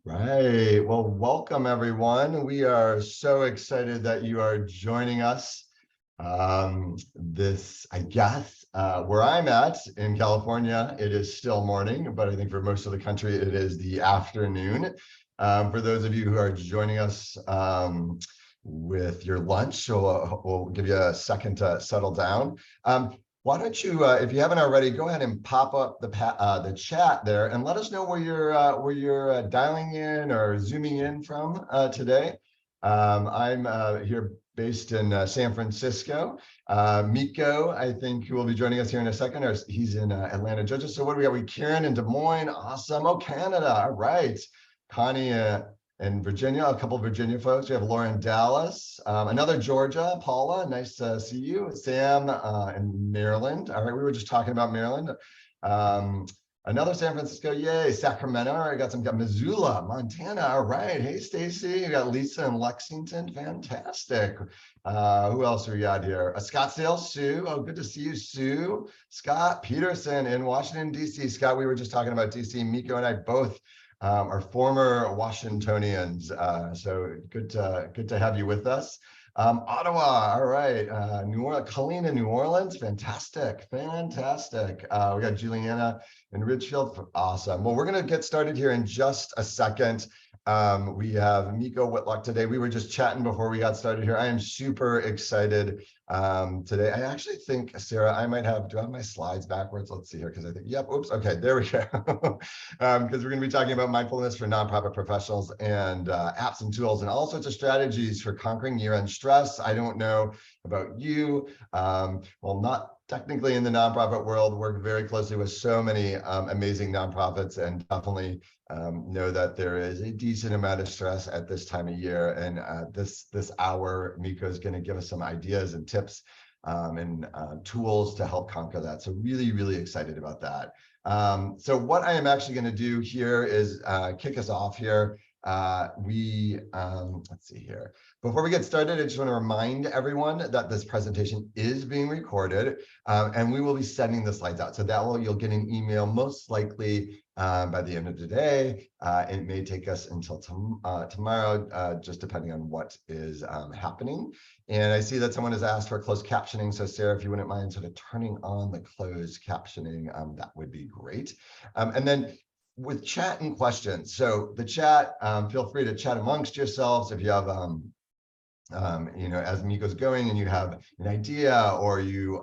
Right. Well, welcome everyone. We are so excited that you are joining us. I guess, where I'm at in California, it is still morning, but I think for most of the country, it is the afternoon. For those of you who are joining us with your lunch, we'll give you a second to settle down. Why don't you, if you haven't already, go ahead and pop up the chat there and let us know where you're dialing in or zooming in from today. I'm here based in San Francisco. Miko, I think, who will be joining us here in a second, or he's in Atlanta, Georgia. So what do we got? We Karen in Des Moines, awesome. Oh, Canada, all right. Connie in Virginia, a couple of Virginia folks. We have Laura in Dallas, another Georgia, Paula, nice to see you. Sam in Maryland. All right, we were just talking about Maryland. Another San Francisco, yay. Sacramento, all right, got Missoula, Montana, all right. Hey, Stacy, we got Lisa in Lexington, fantastic. Who else we got here? Scottsdale, Sue, oh, good to see you, Sue. Scott Peterson in Washington, D.C. Scott, we were just talking about D.C. Miko and I both are former Washingtonians, so good to have you with us. Ottawa, all right. New Orleans, Colleen in New Orleans, fantastic. We got Juliana in Ridgefield, awesome. Well, we're gonna get started here in just a second. We have Miko Whitlock today. We were just chatting before we got started here. I am super excited today. I actually think, Sarah, I might have, do I have my slides backwards? Let's see here, because I think, yep, oops, okay, there we go. Because we're gonna be talking about mindfulness for nonprofit professionals and apps and tools and all sorts of strategies for conquering year-end stress. I don't know about you. Well, not technically in the nonprofit world, work very closely with so many amazing nonprofits, and definitely know that there is a decent amount of stress at this time of year. And this hour, Miko is going to give us some ideas and tips and tools to help conquer that. So really excited about that. So what I am actually going to do here is kick us off here. Let's see here. Before we get started, I just want to remind everyone that this presentation is being recorded, and we will be sending the slides out. So you'll get an email most likely by the end of the day. It may take us until tomorrow, just depending on what is happening. And I see that someone has asked for closed captioning. So Sarah, if you wouldn't mind sort of turning on the closed captioning, that would be great. And then with chat and questions. So the chat, feel free to chat amongst yourselves if you have, as Miko's going and you have an idea or you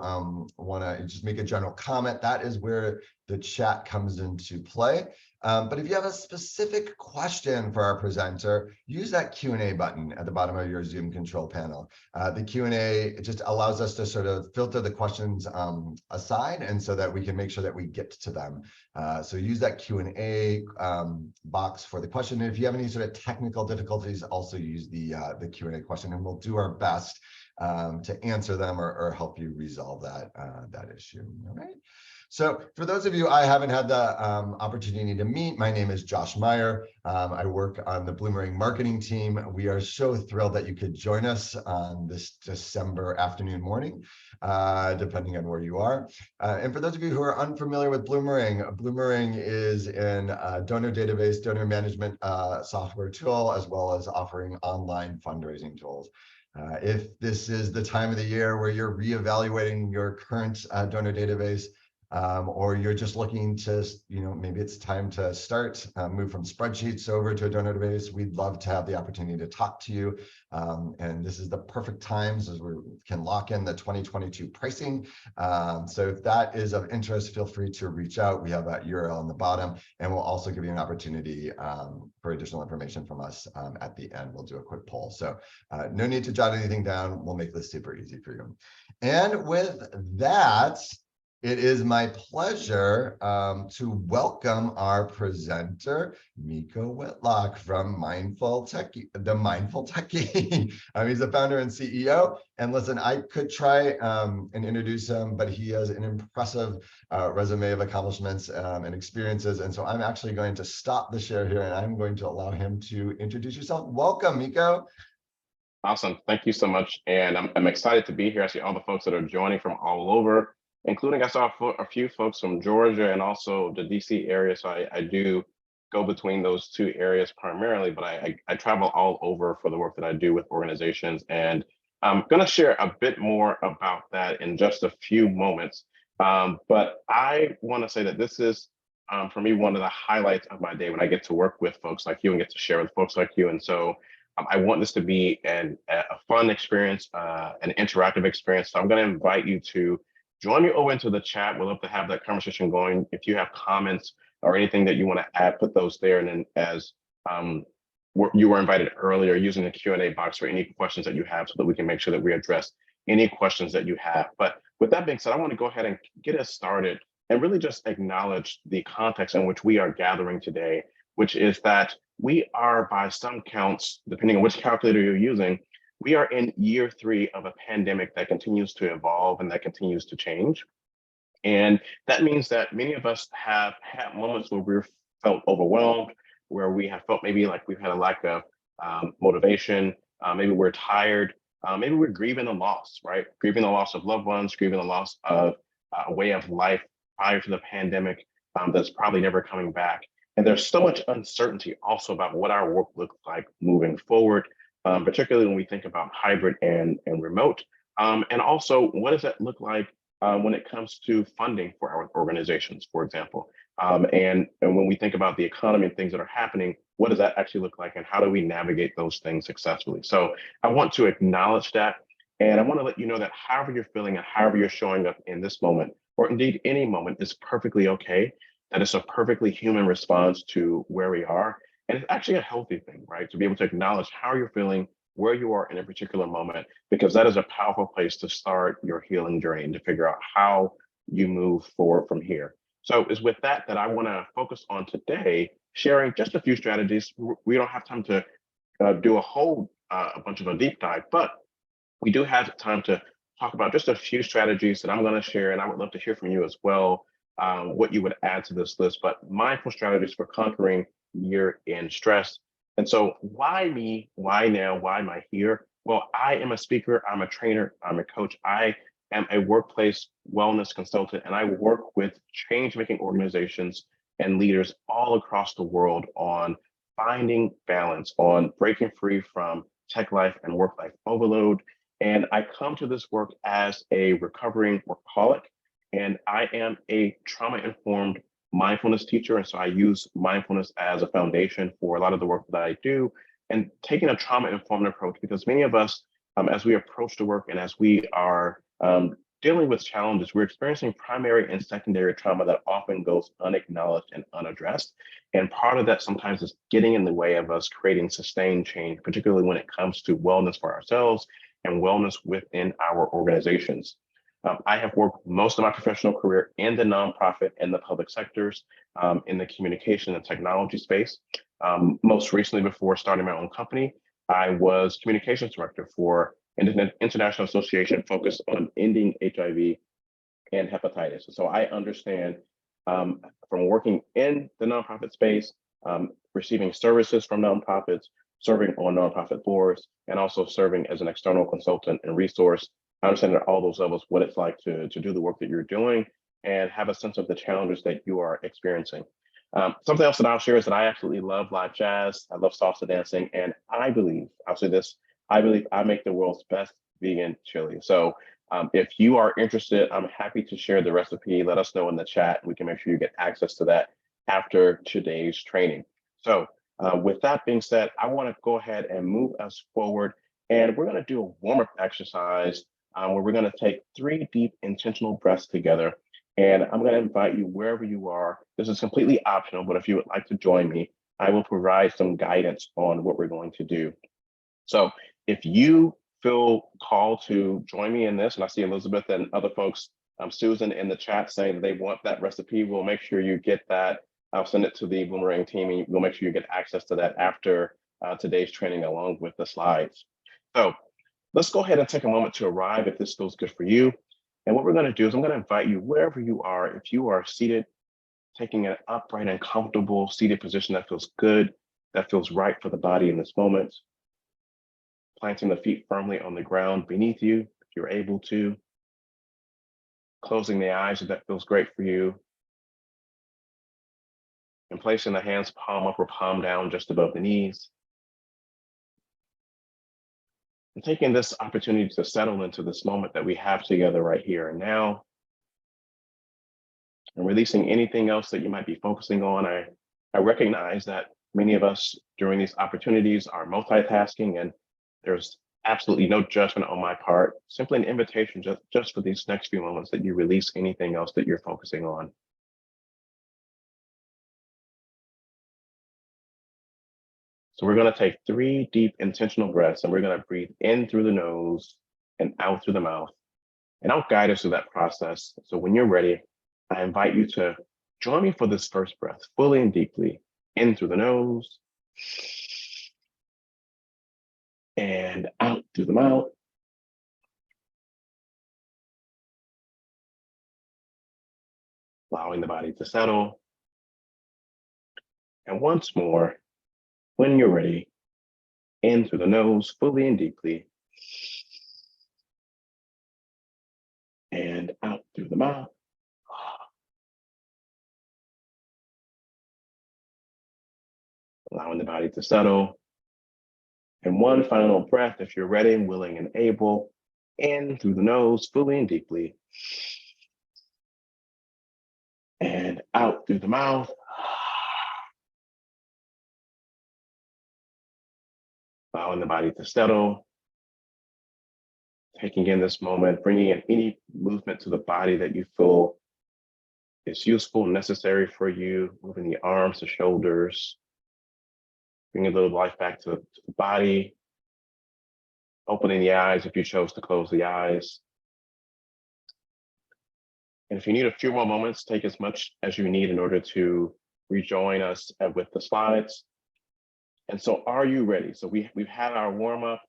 want to just make a general comment, that is where the chat comes into play. But if you have a specific question for our presenter, use that Q&A button at the bottom of your Zoom control panel. The Q&A just allows us to sort of filter the questions aside, and so that we can make sure that we get to them. So use that Q&A box for the question. And if you have any sort of technical difficulties, also use the Q&A question, and we'll do our best to answer them or help you resolve that issue. All right. So for those of you I haven't had the opportunity to meet, my name is Josh Meyer. I work on the Bloomerang marketing team. We are so thrilled that you could join us on this December afternoon, morning, depending on where you are. And for those of you who are unfamiliar with Bloomerang is an donor database, donor management software tool, as well as offering online fundraising tools. If this is the time of the year where you're reevaluating your current donor database, or you're just looking to, maybe it's time to start, move from spreadsheets over to a donor database, we'd love to have the opportunity to talk to you. And this is the perfect times as we can lock in the 2022 pricing. So if that is of interest, feel free to reach out. We have that URL on the bottom, and we'll also give you an opportunity for additional information from us at the end. We'll do a quick poll. So no need to jot anything down. We'll make this super easy for you. And with that, it is my pleasure to welcome our presenter, Miko Whitlock from the Mindful Techie. He's the founder and CEO. And listen, I could try and introduce him, but he has an impressive resume of accomplishments and experiences. And so I'm actually going to stop the share here, and I'm going to allow him to introduce yourself. Welcome, Miko. Awesome. Thank you so much. And I'm excited to be here. I see all the folks that are joining from all over, including I saw a few folks from Georgia and also the DC area. So I do go between those two areas primarily, but I travel all over for the work that I do with organizations. And I'm going to share a bit more about that in just a few moments. But I want to say that this is, for me, one of the highlights of my day when I get to work with folks like you and get to share with folks like you. And so I want this to be a fun experience, an interactive experience. So I'm going to invite you to join me over into the chat. We'll love to have that conversation going. If you have comments or anything that you want to add, put those there. And then as you were invited earlier, using the Q&A box for any questions that you have so that we can make sure that we address any questions that you have. But with that being said, I want to go ahead and get us started and really just acknowledge the context in which we are gathering today, which is that we are, by some counts, depending on which calculator you're using, we are in year 3 of a pandemic that continues to evolve and that continues to change. And that means that many of us have had moments where we've felt overwhelmed, where we have felt maybe like we've had a lack of motivation, maybe we're tired, maybe we're grieving a loss, right? Grieving the loss of loved ones, grieving the loss of a way of life prior to the pandemic that's probably never coming back. And there's so much uncertainty also about what our work looks like moving forward, particularly when we think about hybrid and remote. And also, what does that look like when it comes to funding for our organizations, for example? And when we think about the economy and things that are happening, what does that actually look like, and how do we navigate those things successfully? So I want to acknowledge that, and I want to let you know that however you're feeling and however you're showing up in this moment, or indeed any moment, is perfectly okay. That is a perfectly human response to where we are. And it's actually a healthy thing, right? To be able to acknowledge how you're feeling, where you are in a particular moment, because that is a powerful place to start your healing journey and to figure out how you move forward from here. So it's with that that I want to focus on today, sharing just a few strategies. We don't have time to do a bunch of a deep dive, but we do have time to talk about just a few strategies that I'm going to share, and I would love to hear from you as well, what you would add to this list. But mindful strategies for conquering year-end stress. And so why me? Why now? Why am I here? Well, I am a speaker, I'm a trainer, I'm a coach. I am a workplace wellness consultant, and I work with change-making organizations and leaders all across the world on finding balance, on breaking free from tech life and work life overload. And I come to this work as a recovering workaholic, and I am a trauma-informed mindfulness teacher. And so I use mindfulness as a foundation for a lot of the work that I do, and taking a trauma-informed approach, because many of us, as we approach the work and as we are dealing with challenges, we're experiencing primary and secondary trauma that often goes unacknowledged and unaddressed. And part of that sometimes is getting in the way of us creating sustained change, particularly when it comes to wellness for ourselves and wellness within our organizations. I have worked most of my professional career in the nonprofit and the public sectors, in the communication and technology space. Most recently, before starting my own company, I was communications director for an international association focused on ending HIV and hepatitis. So I understand, from working in the nonprofit space, receiving services from nonprofits, serving on nonprofit boards, and also serving as an external consultant and resource. I understand at all those levels what it's like to do the work that you're doing and have a sense of the challenges that you are experiencing. Something else that I'll share is that I absolutely love live jazz. I love salsa dancing, and I believe, I'll say this, I believe I make the world's best vegan chili. So if you are interested, I'm happy to share the recipe. Let us know in the chat. We can make sure you get access to that after today's training. So with that being said, I want to go ahead and move us forward. And we're going to do a warm-up exercise where we're going to take 3 deep intentional breaths together. And I'm going to invite you wherever you are. This is completely optional, but if you would like to join me, I will provide some guidance on what we're going to do. So if you feel called to join me in this, and I see Elizabeth and other folks, Susan in the chat saying that they want that recipe, we'll make sure you get that. I'll send it to the Boomerang team, and we'll make sure you get access to that after today's training along with the slides. So let's go ahead and take a moment to arrive if this feels good for you. And what we're going to do is I'm going to invite you wherever you are, if you are seated, taking an upright and comfortable seated position that feels good, that feels right for the body in this moment. Planting the feet firmly on the ground beneath you, if you're able to. Closing the eyes if that feels great for you. and placing the hands palm up or palm down just above the knees. And taking this opportunity to settle into this moment that we have together right here and now, and releasing anything else that you might be focusing on. I recognize that many of us during these opportunities are multitasking, and there's absolutely no judgment on my part, simply an invitation just for these next few moments that you release anything else that you're focusing on. So we're going to take 3 deep intentional breaths, and we're going to breathe in through the nose and out through the mouth. And I'll guide us through that process. So when you're ready, I invite you to join me for this first breath, fully and deeply, in through the nose and out through the mouth. Allowing the body to settle. And once more, when you're ready, in through the nose, fully and deeply, and out through the mouth. Allowing the body to settle. And one final breath, if you're ready, willing, and able, in through the nose, fully and deeply, and out through the mouth. Allowing the body to settle. Taking in this moment, bringing in any movement to the body that you feel is useful, necessary for you, moving the arms, the shoulders, bringing a little life back to the body, opening the eyes if you chose to close the eyes. And if you need a few more moments, take as much as you need in order to rejoin us with the slides. And so are you ready? So we've had our warm up,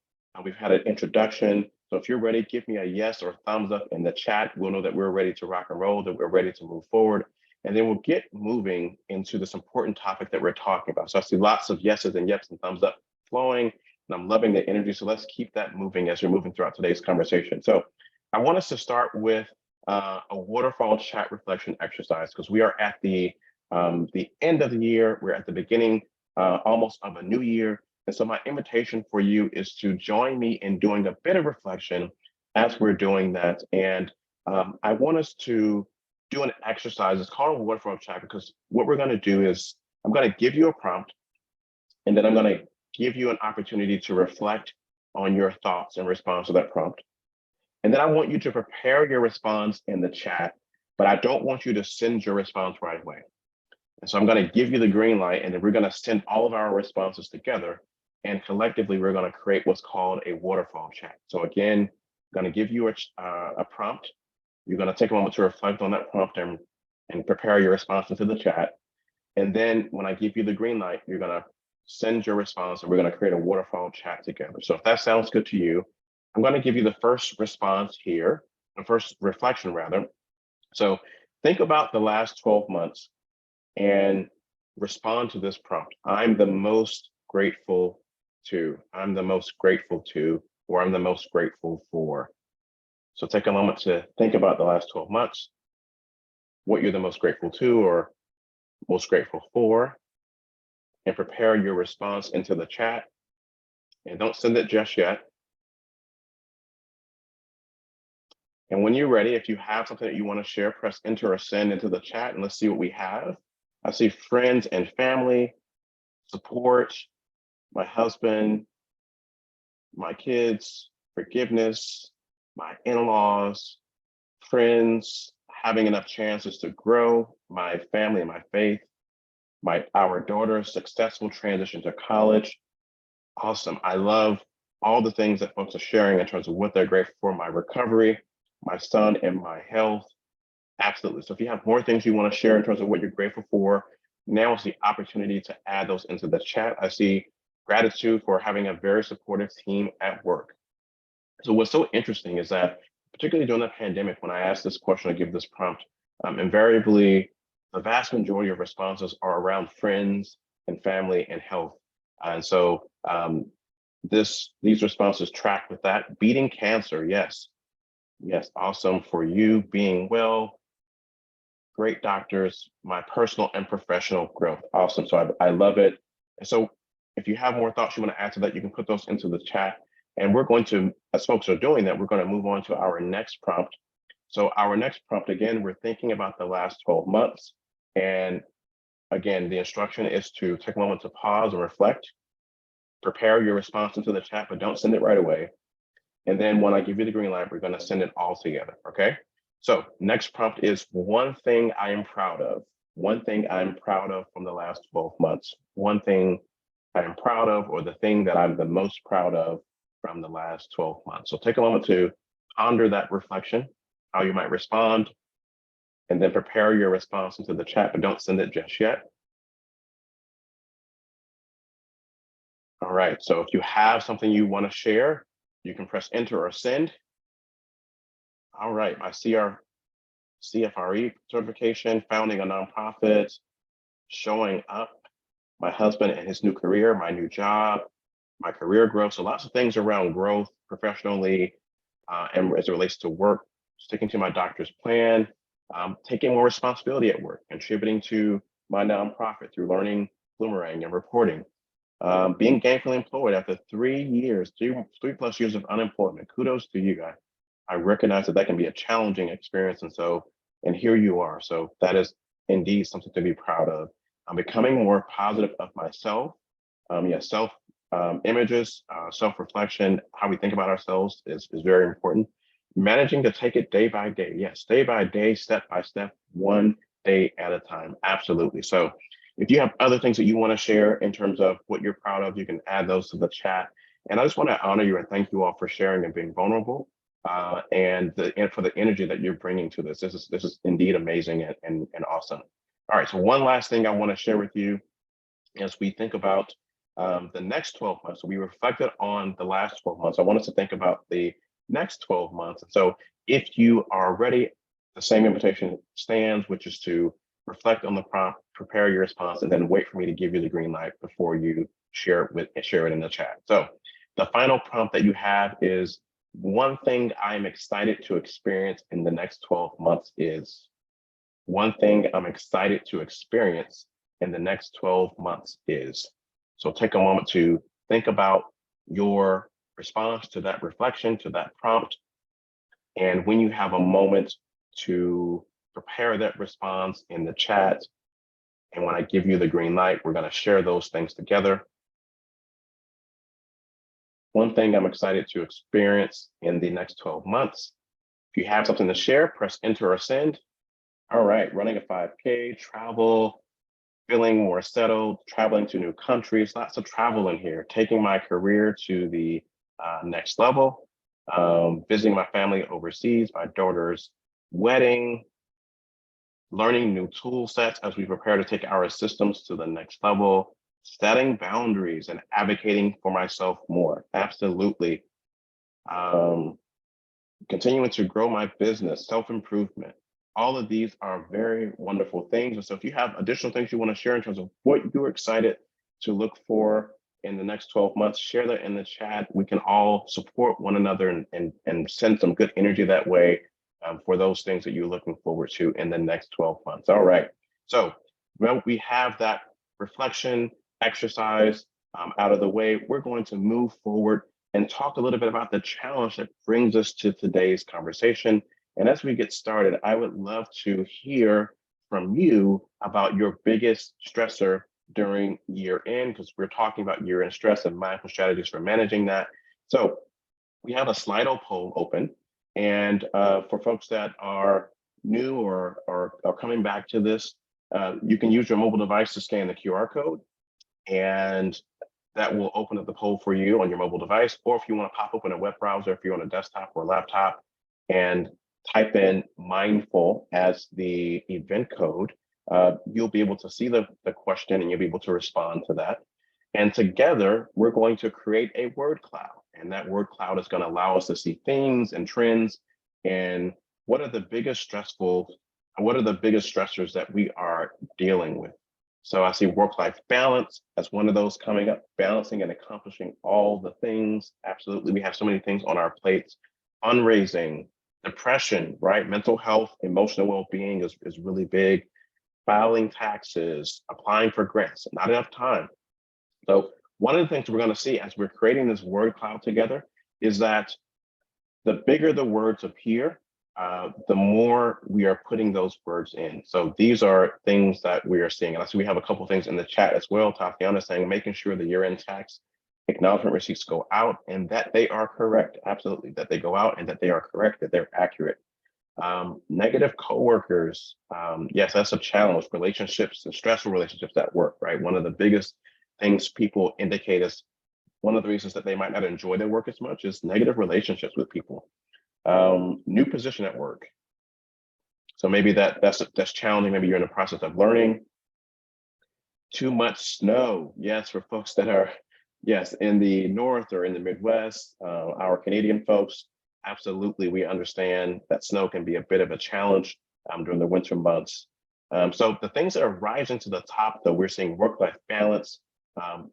we've had an introduction. So if you're ready, give me a yes or thumbs up in the chat. We'll know that we're ready to rock and roll, that we're ready to move forward. And then we'll get moving into this important topic that we're talking about. So I see lots of yeses and yeps and thumbs up flowing, and I'm loving the energy. So let's keep that moving as we're moving throughout today's conversation. So I want us to start with a waterfall chat reflection exercise, because we are at the end of the year. We're at the beginning almost of a new year. And so my invitation for you is to join me in doing a bit of reflection as we're doing that. And I want us to do an exercise. It's called a waterfall chat, because what we're going to do is I'm going to give you a prompt, and then I'm going to give you an opportunity to reflect on your thoughts in response to that prompt. And then I want you to prepare your response in the chat, but I don't want you to send your response right away. And so I'm going to give you the green light, and then we're going to send all of our responses together. And collectively, we're going to create what's called a waterfall chat. So again, I'm going to give you a prompt. You're going to take a moment to reflect on that prompt and prepare your response into the chat. And then when I give you the green light, you're going to send your response, and we're going to create a waterfall chat together. So if that sounds good to you, I'm going to give you the first response here, the first reflection rather. So think about the last 12 months and respond to this prompt. I'm the most grateful to, I'm the most grateful to, or I'm the most grateful for. So take a moment to think about the last 12 months, what you're the most grateful to or most grateful for, and prepare your response into the chat. And don't send it just yet. And when you're ready, if you have something that you want to share, press enter or send into the chat, and let's see what we have. I see friends and family, support, my husband, my kids, forgiveness, my in-laws, friends, having enough chances to grow, my family and my faith, our daughter's successful transition to college. Awesome. I love all the things that folks are sharing in terms of what they're grateful for, my recovery, my son, and my health. Absolutely. So if you have more things you want to share in terms of what you're grateful for, now is the opportunity to add those into the chat. I see gratitude for having a very supportive team at work. So what's so interesting is that, particularly during the pandemic, when I asked this question, I give this prompt, invariably, the vast majority of responses are around friends and family and health. And so these responses track with that. Beating cancer, yes. Yes, awesome for you, being well. great doctors, my personal and professional growth. Awesome. So I love it. And so if you have more thoughts you want to add to that, you can put those into the chat. And we're going to, as folks are doing that, we're going to move on to our next prompt. So our next prompt, again, we're thinking about the last 12 months. And again, the instruction is to take a moment to pause and reflect, prepare your response into the chat, but don't send it right away. And then when I give you the green light, we're going to send it all together. Okay. So next prompt is one thing I am proud of. One thing I'm proud of from the last 12 months. One thing I am proud of, or the thing that I'm the most proud of from the last 12 months. So take a moment to ponder that reflection, how you might respond, and then prepare your response into the chat, but don't send it just yet. All right, so if you have something you want to share, you can press enter or send. All right, my CFRE certification, founding a nonprofit, showing up, my husband and his new career, my new job, my career growth. So lots of things around growth professionally, and as it relates to work, sticking to my doctor's plan, taking more responsibility at work, contributing to my nonprofit through learning Bloomerang and reporting, being gainfully employed after 3 years, three plus years of unemployment. Kudos to you. I recognize that that can be a challenging experience. And here you are. So that is indeed something to be proud of. I'm becoming more positive of myself. Self images, self-reflection, how we think about ourselves is very important. Managing to take it day by day. Yes, day by day, step by step, one day at a time. Absolutely. So if you have other things that you want to share in terms of what you're proud of, you can add those to the chat. And I just want to honor you and thank you all for sharing and being vulnerable, and for the energy that you're bringing to this. This is indeed amazing and awesome. All right, so one last thing I want to share with you as we think about the next 12 months. So we reflected on the last 12 months. I want us to think about the next 12 months. And so if you are ready, the same invitation stands, which is to reflect on the prompt, prepare your response, and then wait for me to give you the green light before you share it in the chat. So the final prompt that you have is one thing I'm excited to experience in the next 12 months is. One thing I'm excited to experience in the next 12 months is. So take a moment to think about your response to that reflection, to that prompt. And when you have a moment to prepare that response in the chat, and when I give you the green light, we're going to share those things together. One thing I'm excited to experience in the next 12 months. If you have something to share, press enter or send. All right, running a 5K, travel, feeling more settled, traveling to new countries, lots of travel in here, taking my career to the next level, visiting my family overseas, my daughter's wedding, learning new tool sets as we prepare to take our systems to the next level, setting boundaries and advocating for myself more. Absolutely. Continuing to grow my business, self-improvement. All of these are very wonderful things. And so if you have additional things you want to share in terms of what you're excited to look for in the next 12 months, share that in the chat. We can all support one another and send some good energy that way, for those things that you're looking forward to in the next 12 months. All right. So well, we have that reflection exercise out of the way. We're going to move forward and talk a little bit about the challenge that brings us to today's conversation. And as we get started, I would love to hear from you about your biggest stressor during year end, because we're talking about year end stress and mindful strategies for managing that. So we have a Slido poll open. And for folks that are new or are coming back to this, you can use your mobile device to scan the QR code, and that will open up the poll for you on your mobile device. Or if you want to pop open a web browser, if you're on a desktop or laptop, and type in mindful as the event code, you'll be able to see the question and you'll be able to respond to that. And together, we're going to create a word cloud. And that word cloud is going to allow us to see themes and trends and what are the biggest stressors that we are dealing with. So I see work-life balance as one of those coming up, balancing and accomplishing all the things. Absolutely, we have so many things on our plates. Fundraising, Depression, right? Mental health, emotional well-being is really big. Filing taxes, applying for grants, not enough time. So one of the things we're going to see as we're creating this word cloud together is that the bigger the words appear, the more we are putting those words in. So these are things that we are seeing. And I see we have a couple of things in the chat as well. Tatiana saying, making sure the year-end tax acknowledgement receipts go out and that they are correct. Absolutely, that they go out and that they are correct, that they're accurate. Negative coworkers, yes, that's a challenge. Relationships and stressful relationships at work, right? One of the biggest things people indicate as one of the reasons that they might not enjoy their work as much is negative relationships with people. New position at work. So maybe that's challenging. Maybe you're in the process of learning. Too much snow. Yes, for folks that are, yes, in the North or in the Midwest, our Canadian folks, absolutely, we understand that snow can be a bit of a challenge during the winter months. So the things that are rising to the top, though, we're seeing work-life balance,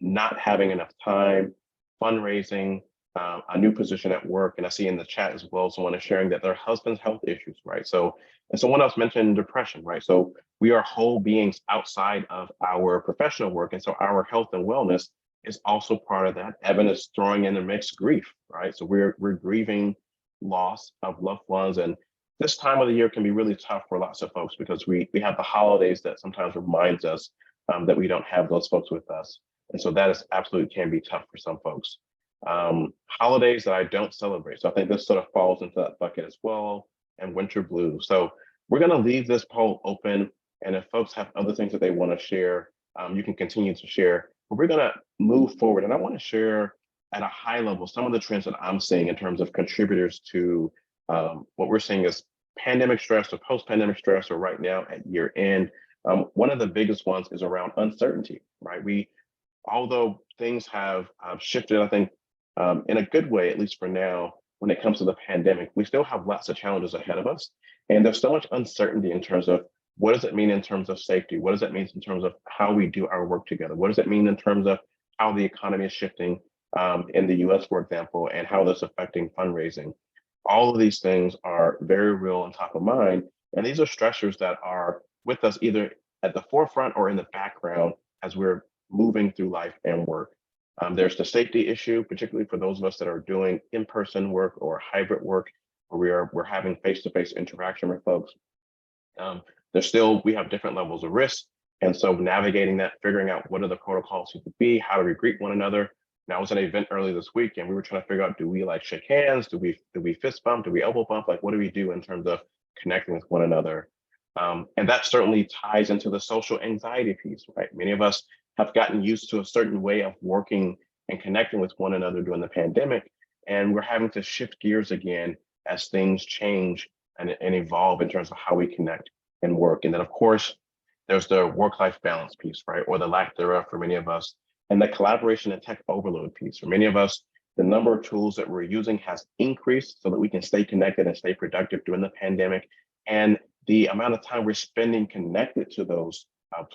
not having enough time, fundraising, a new position at work. And I see in the chat as well, someone is sharing that their husband's health issues, right? So, and someone else mentioned depression, right? So we are whole beings outside of our professional work. And so our health and wellness is also part of that. Evan is throwing in the mix grief, right? So we're grieving loss of loved ones. And this time of the year can be really tough for lots of folks because we have the holidays that sometimes reminds us that we don't have those folks with us. And so that is absolutely can be tough for some folks. Holidays that I don't celebrate. So I think this sort of falls into that bucket as well, and winter blues. So we're going to leave this poll open. And if folks have other things that they want to share, you can continue to share. But we're going to move forward. And I want to share at a high level some of the trends that I'm seeing in terms of contributors to what we're seeing as pandemic stress or post-pandemic stress or right now at year end. One of the biggest ones is around uncertainty, right? Although things have shifted, I think, in a good way, at least for now, when it comes to the pandemic, we still have lots of challenges ahead of us. And there's so much uncertainty in terms of what does it mean in terms of safety? What does it mean in terms of how we do our work together? What does it mean in terms of how the economy is shifting in the US, for example, and how that's affecting fundraising? All of these things are very real and top of mind. And these are stressors that are with us either at the forefront or in the background as we're moving through life and work. There's the safety issue, particularly for those of us that are doing in-person work or hybrid work, where we're having face-to-face interaction with folks. We have different levels of risk. And so navigating that, figuring out what are the protocols to be, how do we greet one another? Now I was at an event earlier this week and we were trying to figure out, do we like shake hands? Do we fist bump? Do we elbow bump? Like, what do we do in terms of connecting with one another? And that certainly ties into the social anxiety piece, right? Many of us have gotten used to a certain way of working and connecting with one another during the pandemic. And we're having to shift gears again as things change and evolve in terms of how we connect and work. And then, of course, there's the work-life balance piece, right? Or the lack thereof for many of us. And the collaboration and tech overload piece. For many of us, the number of tools that we're using has increased so that we can stay connected and stay productive during the pandemic. And the amount of time we're spending connected to those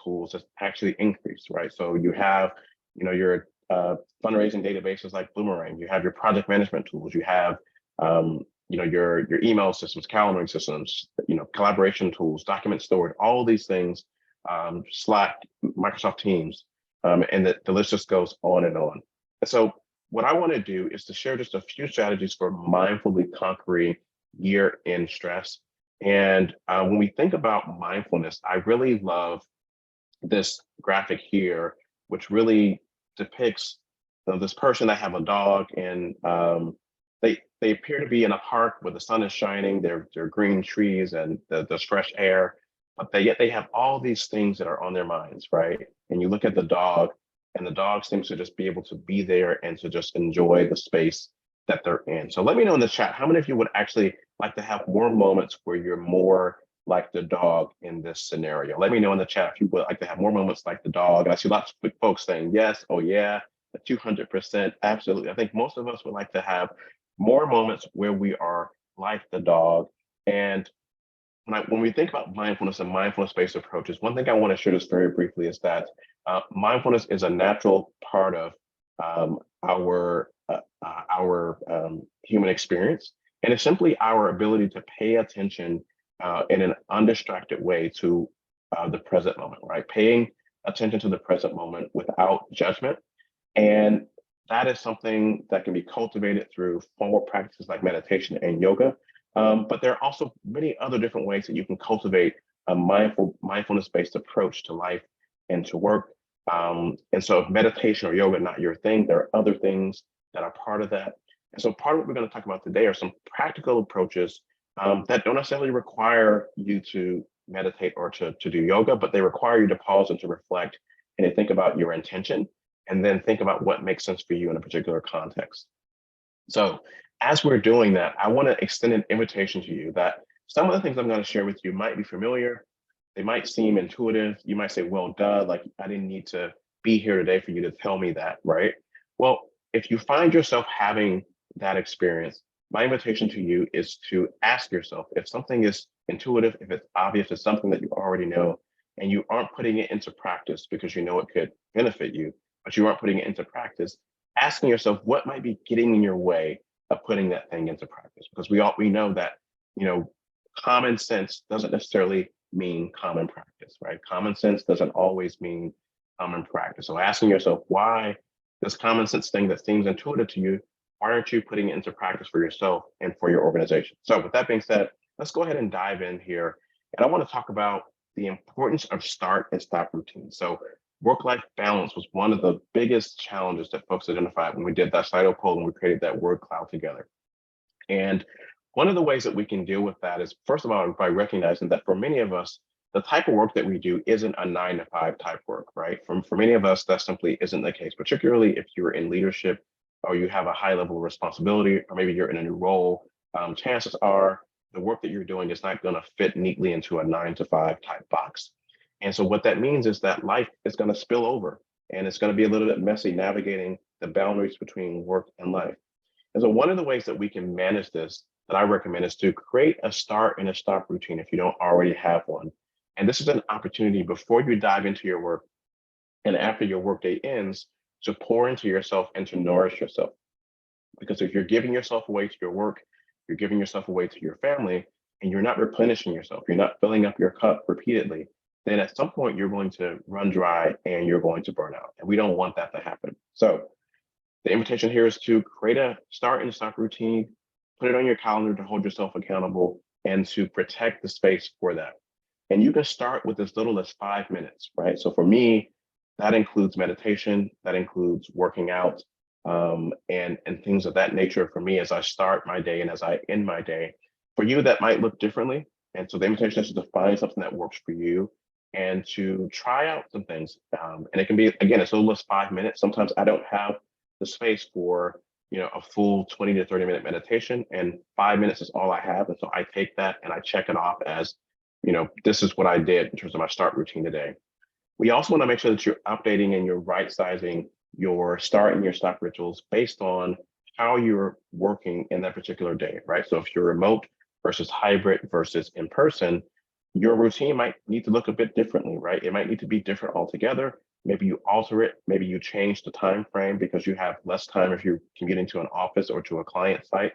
tools has actually increased, right? So you have, your fundraising databases like Boomerang, you have your project management tools, you have, your email systems, calendaring systems, collaboration tools, document storage, all these things, Slack, Microsoft Teams, and the list just goes on and on. And so what I want to do is to share just a few strategies for mindfully conquering year-end stress. And when we think about mindfulness, I really love this graphic here, which really depicts this person that have a dog, and they appear to be in a park where the sun is shining. There are green trees and there's fresh air, but yet they have all these things that are on their minds, right? And you look at the dog, and the dog seems to just be able to be there and to just enjoy the space that they're in. So let me know in the chat, how many of you would actually like to have more moments where you're more like the dog in this scenario? Let me know in the chat if you would like to have more moments like the dog. And I see lots of folks saying yes, oh yeah, 200%, absolutely. I think most of us would like to have more moments where we are like the dog. And when we think about mindfulness and mindfulness-based approaches, one thing I want to share just very briefly is that mindfulness is a natural part of our human experience. And it's simply our ability to pay attention in an undistracted way to the present moment, right? Paying attention to the present moment without judgment. And that is something that can be cultivated through formal practices like meditation and yoga. But there are also many other different ways that you can cultivate a mindfulness-based approach to life and to work. And so if meditation or yoga not your thing, there are other things that are part of that. And so part of what we're going to talk about today are some practical approaches that don't necessarily require you to meditate or to do yoga, but they require you to pause and to reflect and to think about your intention and then think about what makes sense for you in a particular context. So as we're doing that, I want to extend an invitation to you that some of the things I'm going to share with you might be familiar. They might seem intuitive. You might say, well, duh, like I didn't need to be here today for you to tell me that, right? Well, if you find yourself having that experience, my invitation to you is to ask yourself if something is intuitive, if it's obvious, it's something that you already know, and you aren't putting it into practice because you know it could benefit you, but you aren't putting it into practice, asking yourself what might be getting in your way of putting that thing into practice. Because we know that, common sense doesn't necessarily mean common practice, right? Common sense doesn't always mean common practice. So asking yourself why this common sense thing that seems intuitive to you, why aren't you putting it into practice for yourself and for your organization? So with that being said, let's go ahead and dive in here. And I want to talk about the importance of start and stop routines. So work-life balance was one of the biggest challenges that folks identified when we did that Slido poll and we created that word cloud together. And one of the ways that we can deal with that is, first of all, by recognizing that for many of us, the type of work that we do isn't a 9 to 5 type work, right? For many of us, that simply isn't the case, particularly if you're in leadership or you have a high level of responsibility, or maybe you're in a new role. Chances are the work that you're doing is not going to fit neatly into a 9 to 5 type box. And so what that means is that life is going to spill over and it's going to be a little bit messy navigating the boundaries between work and life. And so one of the ways that we can manage this that I recommend is to create a start and a stop routine if you don't already have one. And this is an opportunity before you dive into your work and after your workday ends to pour into yourself and to nourish yourself. Because if you're giving yourself away to your work, you're giving yourself away to your family, and you're not replenishing yourself, you're not filling up your cup repeatedly, then at some point you're going to run dry and you're going to burn out. And we don't want that to happen. So the invitation here is to create a start and stop routine, put it on your calendar to hold yourself accountable and to protect the space for that. And you can start with as little as 5 minutes, right? So for me, that includes meditation, that includes working out, and things of that nature for me as I start my day and as I end my day. For you, that might look differently. And so the invitation is to find something that works for you and to try out some things. And it can be, again, as little as 5 minutes. Sometimes I don't have the space for a full 20 to 30 minute meditation, and 5 minutes is all I have. And so I take that and I check it off as, this is what I did in terms of my start routine today. We also want to make sure that you're updating and you're right sizing your start and your stop rituals based on how you're working in that particular day, right? So if you're remote versus hybrid versus in person, your routine might need to look a bit differently, right? It might need to be different altogether. Maybe you alter it, maybe you change the time frame because you have less time if you're commuting to an office or to a client site.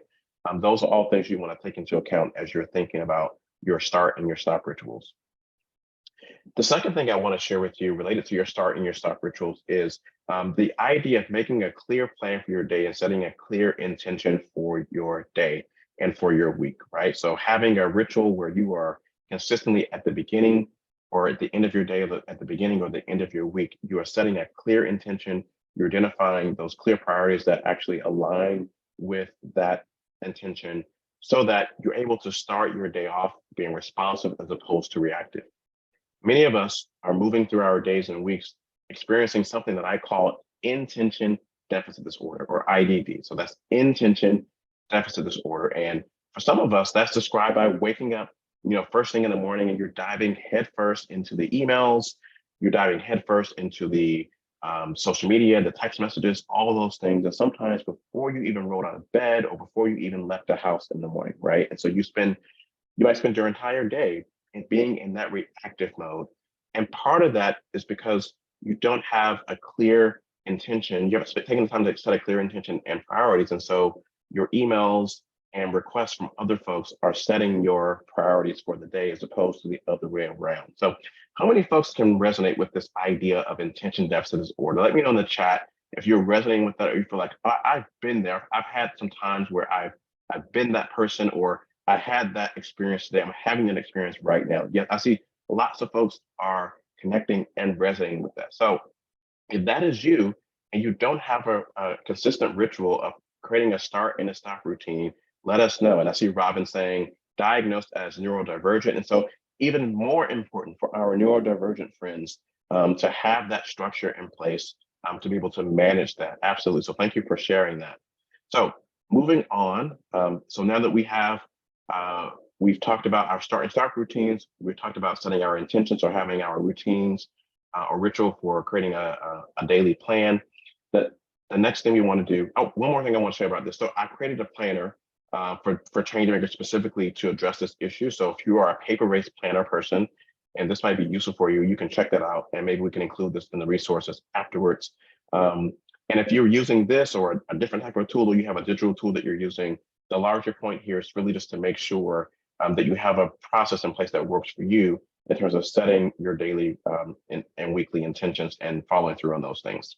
Those are all things you want to take into account as you're thinking about your start and your stop rituals. The second thing I want to share with you related to your start and your stop rituals is the idea of making a clear plan for your day and setting a clear intention for your day and for your week, right? So having a ritual where you are consistently at the beginning or at the end of your day, at the beginning or the end of your week, you are setting a clear intention. You're identifying those clear priorities that actually align with that intention so that you're able to start your day off being responsive as opposed to reactive. Many of us are moving through our days and weeks experiencing something that I call intention deficit disorder, or IDD. So that's intention deficit disorder. And for some of us, that's described by waking up, first thing in the morning and you're diving headfirst into the emails, you're diving headfirst into the social media, the text messages, all of those things. And sometimes before you even rolled out of bed or before you even left the house in the morning, right? And so you might spend your entire day and being in that reactive mode. And part of that is because you don't have a clear intention. You haven't taken the time to set a clear intention and priorities. And so your emails and requests from other folks are setting your priorities for the day as opposed to the other way around. So how many folks can resonate with this idea of intention deficit disorder? Let me know in the chat if you're resonating with that, or you feel like, I've been there. I've had some times where I've been that person, or I had that experience today. I'm having an experience right now. Yet I see lots of folks are connecting and resonating with that. So if that is you and you don't have a consistent ritual of creating a start and a stop routine, let us know. And I see Robin saying diagnosed as neurodivergent. And so even more important for our neurodivergent friends to have that structure in place to be able to manage that. Absolutely. So thank you for sharing that. So moving on. So now that we've talked about our start and stop routines, we've talked about setting our intentions or having our routines or ritual for creating a daily plan. That the next thing we want to do. Oh, one more thing I want to say about this. So I created a planner for change makers specifically to address this issue. So if you are a paper-based planner person, and this might be useful for you, you can check that out, and maybe we can include this in the resources afterwards. And if you're using this or a different type of tool, or you have a digital tool that you're using, the larger point here is really just to make sure that you have a process in place that works for you in terms of setting your daily and weekly intentions and following through on those things.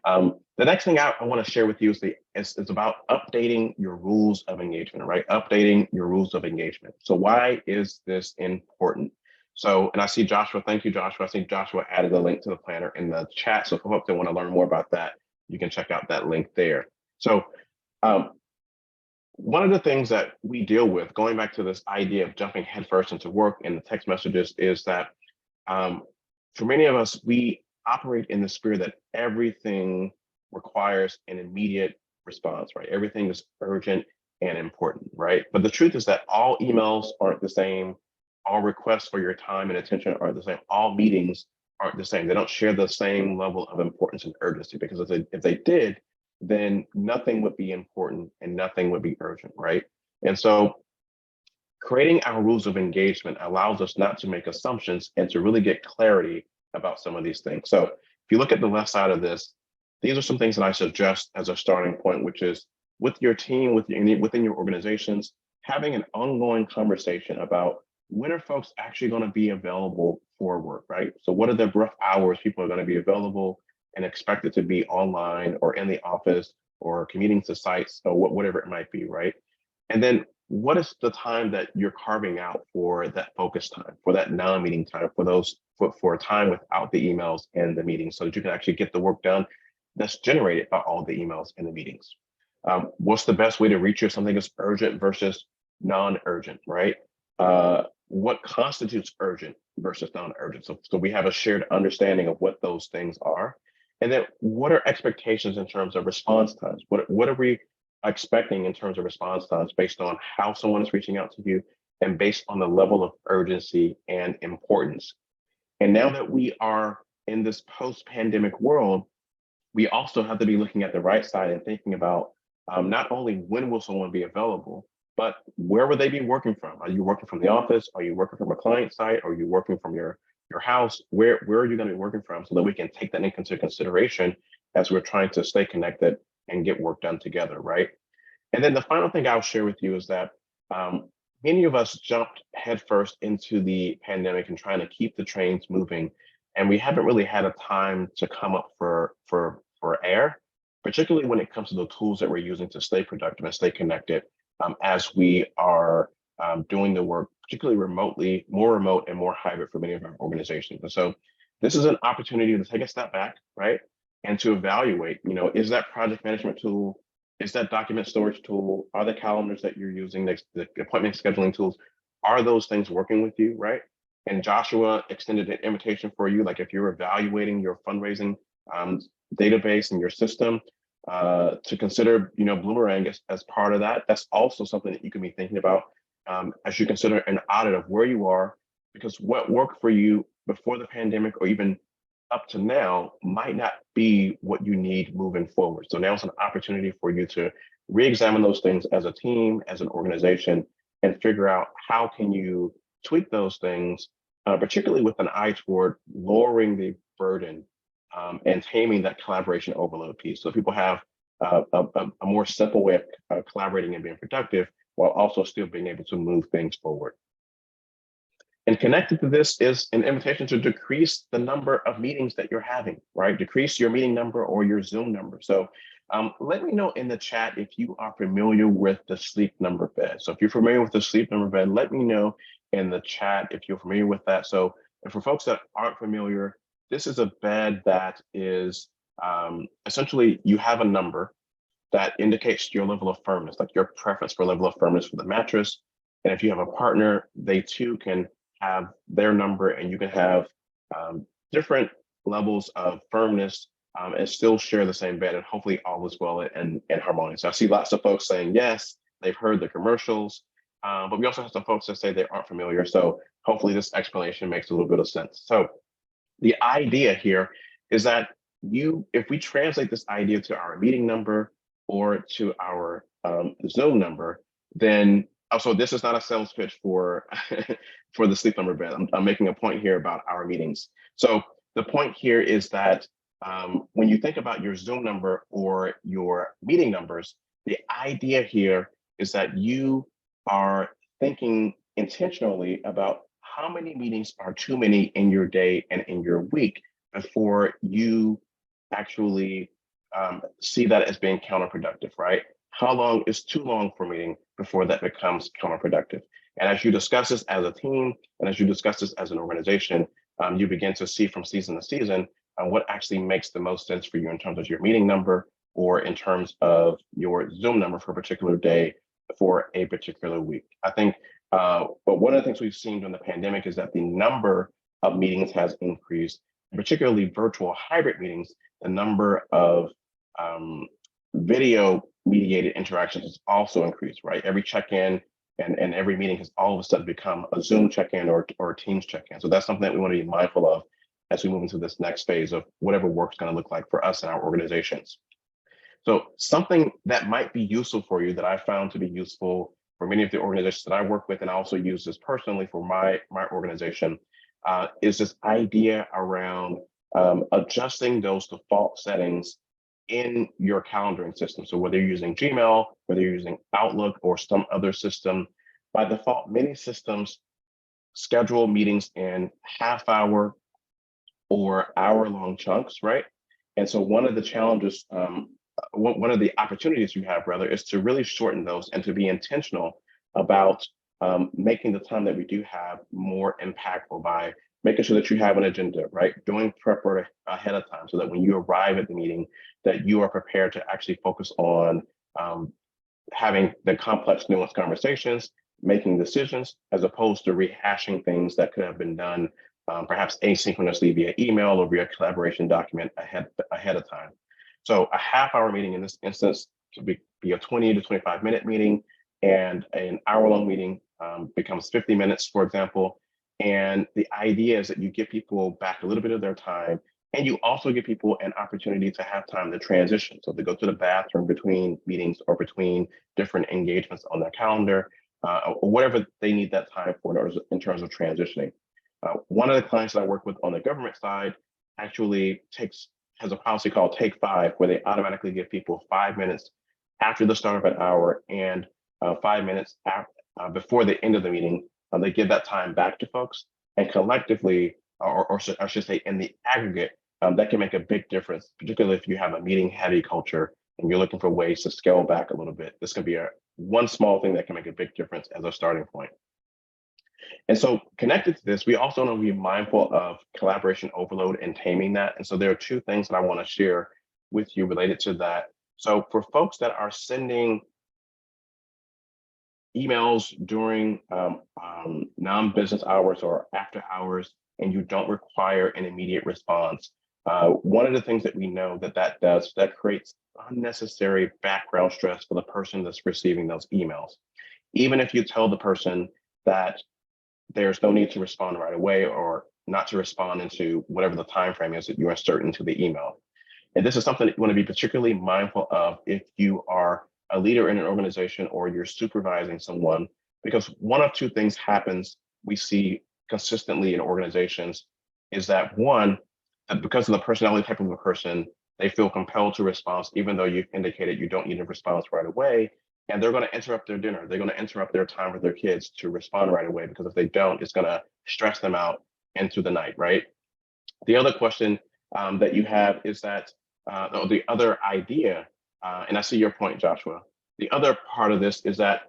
The next thing I want to share with you is about updating your rules of engagement, right? Updating your rules of engagement. So why is this important? So, and I see Joshua, thank you, Joshua. I see Joshua added a link to the planner in the chat. So for folks that want to learn more about that, you can check out that link there. So one of the things that we deal with, going back to this idea of jumping headfirst into work and the text messages, is that for many of us, we operate in the spirit that everything requires an immediate response, right? Everything is urgent and important, right? But the truth is that all emails aren't the same. All requests for your time and attention aren't the same. All meetings aren't the same. They don't share the same level of importance and urgency, because if they did, then nothing would be important and nothing would be urgent, right? And so creating our rules of engagement allows us not to make assumptions and to really get clarity about some of these things. So if you look at the left side of this, these are some things that I suggest as a starting point, which is with your team, within your organizations, having an ongoing conversation about when are folks actually going to be available for work, right? So what are the rough hours people are going to be available and expected to be online or in the office or commuting to sites or whatever it might be, right? And then what is the time that you're carving out for that focus time, for that non-meeting time, for a time without the emails and the meetings, so that you can actually get the work done that's generated by all the emails and the meetings. What's the best way to reach you if something is urgent versus non-urgent, right? What constitutes urgent versus non-urgent? So we have a shared understanding of what those things are. And then what are expectations in terms of response times? What are we expecting in terms of response times based on how someone is reaching out to you and based on the level of urgency and importance? And now that we are in this post-pandemic world, we also have to be looking at the right side and thinking about not only when will someone be available, but where will they be working from? Are you working from the office? Are you working from a client site? Are you working from your house? Where are you going to be working from, so that we can take that into consideration as we're trying to stay connected and get work done together, right? And then the final thing I'll share with you is that many of us jumped headfirst into the pandemic and trying to keep the trains moving, and we haven't really had a time to come up for air, particularly when it comes to the tools that we're using to stay productive and stay connected as we are doing the work, particularly remotely, more remote and more hybrid for many of our organizations. And so this is an opportunity to take a step back, right? And to evaluate, is that project management tool, is that document storage tool, are the calendars that you're using, the appointment scheduling tools, are those things working with you, right? And Joshua extended an invitation for you, like if you're evaluating your fundraising database and your system, to consider, Bloomerang as part of that. That's also something that you can be thinking about as you consider an audit of where you are, because what worked for you before the pandemic or even up to now might not be what you need moving forward. So now it's an opportunity for you to re-examine those things as a team, as an organization, and figure out how can you tweak those things, particularly with an eye toward lowering the burden and taming that collaboration overload piece. So people have a more simple way of collaborating and being productive while also still being able to move things forward. And connected to this is an invitation to decrease the number of meetings that you're having, right? Decrease your meeting number or your Zoom number. So let me know in the chat if you are familiar with the sleep number bed. So if you're familiar with the sleep number bed, let me know in the chat if you're familiar with that. So and for folks that aren't familiar, this is a bed that is essentially you have a number that indicates your level of firmness, like your preference for level of firmness for the mattress. And if you have a partner, they too can have their number, and you can have different levels of firmness and still share the same bed, and hopefully all is well and harmonious. I see lots of folks saying yes, they've heard the commercials, but we also have some folks that say they aren't familiar. So hopefully this explanation makes a little bit of sense. So the idea here is that if we translate this idea to our meeting number or to our Zoom number, then also this is not a sales pitch for for the sleep number bed. I'm making a point here about our meetings. So the point here is that when you think about your Zoom number or your meeting numbers, the idea here is that you are thinking intentionally about how many meetings are too many in your day and in your week before you actually see that as being counterproductive, right? How long is too long for a meeting before that becomes counterproductive? And as you discuss this as a team, and as you discuss this as an organization, you begin to see from season to season what actually makes the most sense for you in terms of your meeting number or in terms of your Zoom number for a particular day for a particular week. I think, but one of the things we've seen during the pandemic is that the number of meetings has increased, particularly virtual hybrid meetings. The number of video mediated interactions has also increased, right? Every check-in and every meeting has all of a sudden become a Zoom check-in or a Teams check-in. So that's something that we want to be mindful of as we move into this next phase of whatever work's going to look like for us and our organizations. So something that might be useful for you that I found to be useful for many of the organizations that I work with, and I also use this personally for my organization, is this idea around adjusting those default settings in your calendaring system. So whether you're using Gmail, whether you're using Outlook or some other system, by default, many systems schedule meetings in half-hour or hour-long chunks, right? And so one of the challenges, one of the opportunities you have, rather, is to really shorten those and to be intentional about making the time that we do have more impactful by making sure that you have an agenda, right? Doing prep work ahead of time so that when you arrive at the meeting, that you are prepared to actually focus on having the complex, nuanced conversations, making decisions, as opposed to rehashing things that could have been done perhaps asynchronously via email or via collaboration document ahead of time. So a half-hour meeting in this instance could be a 20 to 25-minute meeting, and an hour-long meeting becomes 50 minutes, for example. And the idea is that you give people back a little bit of their time, and you also give people an opportunity to have time to transition. So they go to the bathroom between meetings or between different engagements on their calendar, or whatever they need that time for in terms of transitioning. One of the clients that I work with on the government side actually has a policy called Take 5, where they automatically give people 5 minutes after the start of an hour and 5 minutes before the end of the meeting. They give that time back to folks, and collectively, or I should say in the aggregate, that can make a big difference, particularly if you have a meeting heavy culture and you're looking for ways to scale back a little bit. This can be one small thing that can make a big difference as a starting point. And so connected to this, we also want to be mindful of collaboration overload and taming that. And so there are two things that I want to share with you related to that. So for folks that are sending emails during non-business hours or after hours, and you don't require an immediate response, one of the things that we know that does, that creates unnecessary background stress for the person that's receiving those emails. Even if you tell the person that there's no need to respond right away or not to respond into whatever the time frame is that you insert into the email. And this is something that you want to be particularly mindful of if you are a leader in an organization or you're supervising someone, because one of two things happens we see consistently in organizations is that one, because of the personality type of a person, they feel compelled to respond, even though you've indicated you don't need a response right away. And they're going to interrupt their dinner. They're going to interrupt their time with their kids to respond right away, because if they don't, it's going to stress them out into the night, right? The other question that you have is that, or the other idea, and I see your point, Joshua. The other part of this is that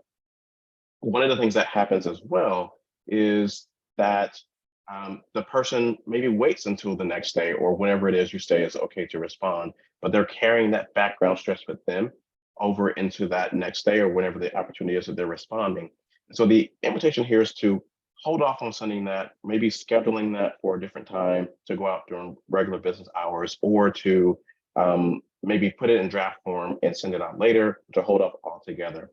one of the things that happens as well is that the person maybe waits until the next day or whenever it is you say is okay to respond, but they're carrying that background stress with them over into that next day or whenever the opportunity is that they're responding. So the invitation here is to hold off on sending that, maybe scheduling that for a different time to go out during regular business hours, or to maybe put it in draft form and send it out later, to hold off altogether.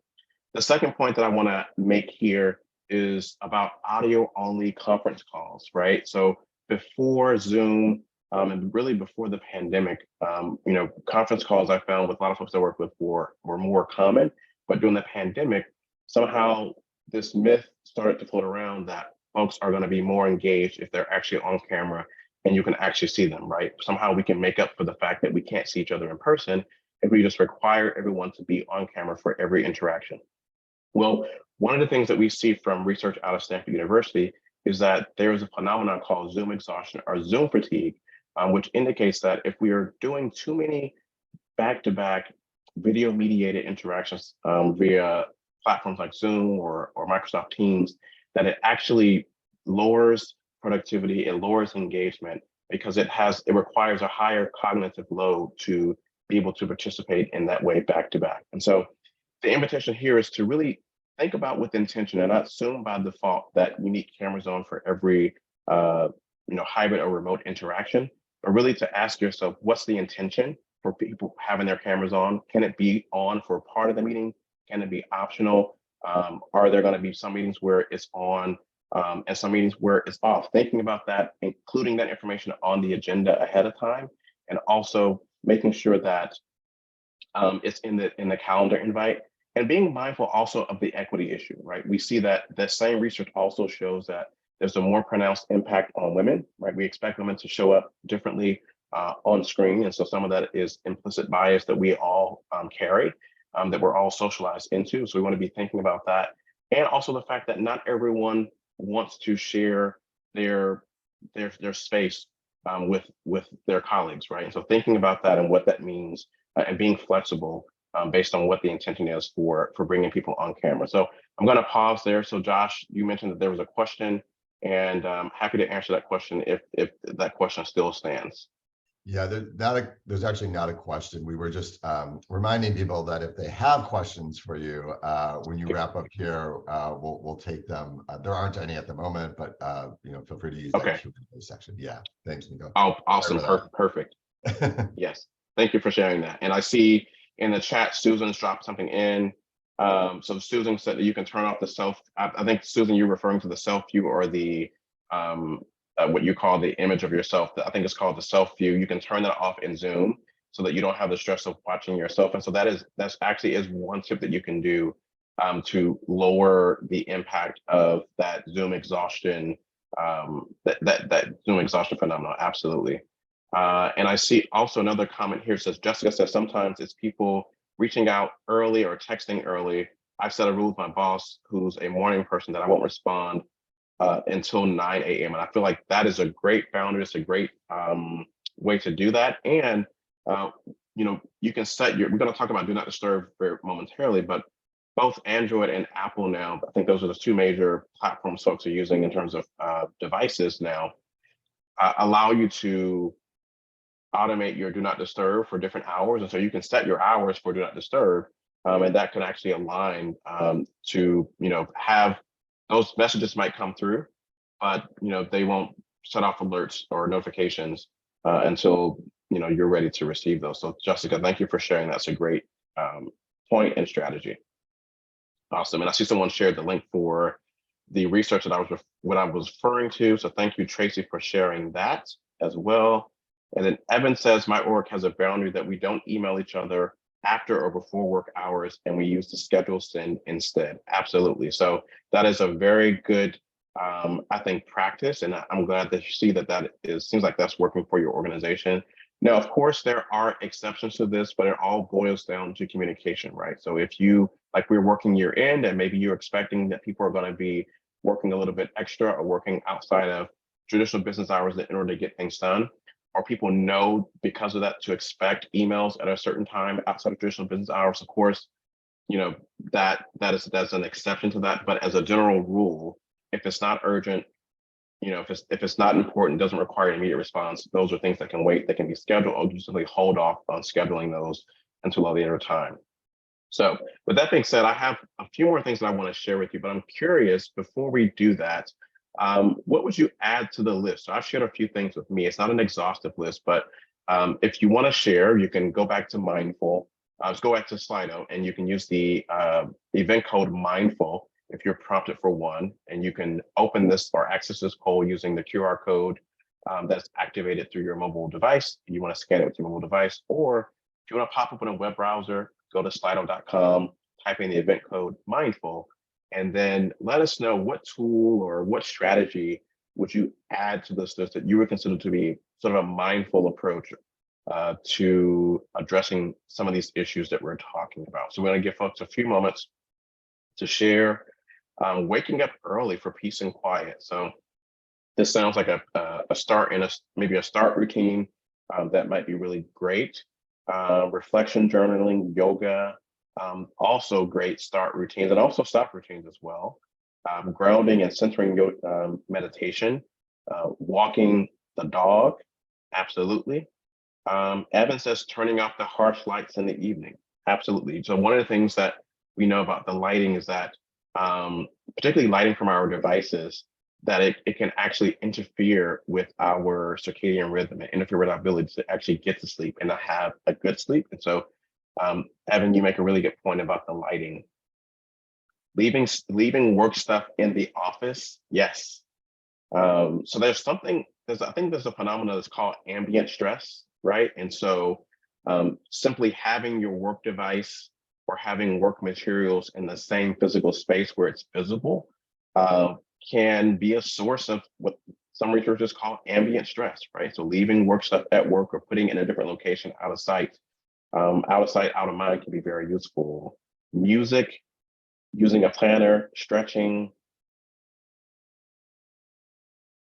The second point that I want to make here is about audio only conference calls, right? So before Zoom, and really before the pandemic, conference calls I found with a lot of folks I work with were more common. But during the pandemic, somehow this myth started to float around that folks are going to be more engaged if they're actually on camera and you can actually see them, right? Somehow we can make up for the fact that we can't see each other in person if we just require everyone to be on camera for every interaction. Well, one of the things that we see from research out of Stanford University is that there is a phenomenon called Zoom exhaustion or Zoom fatigue, which indicates that if we are doing too many back-to-back video mediated interactions via platforms like Zoom or Microsoft Teams, that it actually lowers productivity, it lowers engagement, because it requires a higher cognitive load to be able to participate in that way back-to-back. And so the invitation here is to really think about with intention and not assume by default that we need cameras on for every hybrid or remote interaction, but really to ask yourself, what's the intention for people having their cameras on? Can it be on for part of the meeting? Can it be optional? Are there going to be some meetings where it's on and some meetings where it's off? Thinking about that, including that information on the agenda ahead of time, and also making sure that it's in the calendar invite, and being mindful also of the equity issue, right? We see that the same research also shows that there's a more pronounced impact on women, right? We expect women to show up differently on screen. And so some of that is implicit bias that we all carry, that we're all socialized into. So we want to be thinking about that. And also the fact that not everyone wants to share their space with their colleagues, right? And so thinking about that and what that means, and being flexible based on what the intention is for bringing people on camera. So I'm going to pause there. So Josh, you mentioned that there was a question, and I'm happy to answer that question if that question still stands. Yeah, there's actually not a question. We were just reminding people that if they have questions for you, when you wrap up here, we'll take them. There aren't any at the moment, but feel free to use that Q&A section. Yeah, thanks, Nico. Oh, awesome, perfect. Yes, thank you for sharing that. And I see in the chat, Susan's dropped something in. So Susan said that you can turn off the self. I think Susan, you're referring to the self view or the what you call the image of yourself. I think it's called the self view. You can turn that off in Zoom so that you don't have the stress of watching yourself. And so that's actually is one tip that you can do to lower the impact of that Zoom exhaustion, that Zoom exhaustion phenomenon. Absolutely. And I see also another comment here says, Jessica says, sometimes it's people reaching out early or texting early. I've set a rule with my boss, who's a morning person, that I won't respond until 9 a.m. And I feel like that is a great boundary. It's a great way to do that. And, you can set we're going to talk about do not disturb very momentarily, but both Android and Apple now, I think those are the two major platforms folks are using in terms of devices now, allow you to automate your do not disturb for different hours. And so you can set your hours for do not disturb, and that can actually align to, have those messages might come through, but, they won't set off alerts or notifications until, you're ready to receive those. So Jessica, thank you for sharing. That's a great point and strategy. Awesome. And I see someone shared the link for the research that I was referring to. So thank you, Tracy, for sharing that as well. And then Evan says, my org has a boundary that we don't email each other after or before work hours, and we use the schedule send instead. Absolutely. So that is a very good, I think, practice. And I'm glad that you see that seems like that's working for your organization. Now, of course, there are exceptions to this, but it all boils down to communication, right? So if you, like we're working year end and maybe you're expecting that people are going to be working a little bit extra or working outside of traditional business hours in order to get things done, or people know because of that to expect emails at a certain time outside of traditional business hours, of course, you know, that's an exception to that. But as a general rule, if it's not urgent, if it's not important, doesn't require an immediate response, those are things that can wait, that can be scheduled, or just simply hold off on scheduling those until a later time. So with that being said, I have a few more things that I want to share with you, but I'm curious before we do that, what would you add to the list? So I've shared a few things with me. It's not an exhaustive list, but if you want to share, you can go back to Mindful. Let's go back to Slido, and you can use the event code Mindful if you're prompted for one, and you can open this or access this poll using the QR code that's activated through your mobile device. You want to scan it with your mobile device, or if you want to pop up in a web browser, go to slido.com, type in the event code Mindful, and then let us know what tool or what strategy would you add to this list that you would consider to be sort of a mindful approach to addressing some of these issues that we're talking about. So we're going to give folks a few moments to share. Waking up early for peace and quiet. So this sounds like a start in maybe a start routine that might be really great. Reflection, journaling, yoga, also great start routines, and also stop routines as well. Grounding and centering meditation, walking the dog, absolutely. Evan says turning off the harsh lights in the evening, absolutely. So one of the things that we know about the lighting is that, particularly lighting from our devices, that it can actually interfere with our circadian rhythm and interfere with our ability to actually get to sleep and to have a good sleep. And so, Evan, you make a really good point about the lighting. Leaving work stuff in the office, yes. So I think there's a phenomenon that's called ambient stress, right? And so simply having your work device or having work materials in the same physical space where it's visible can be a source of what some researchers call ambient stress, right? So leaving work stuff at work or putting it in a different location out of sight, out of mind can be very useful. Music, using a planner, stretching.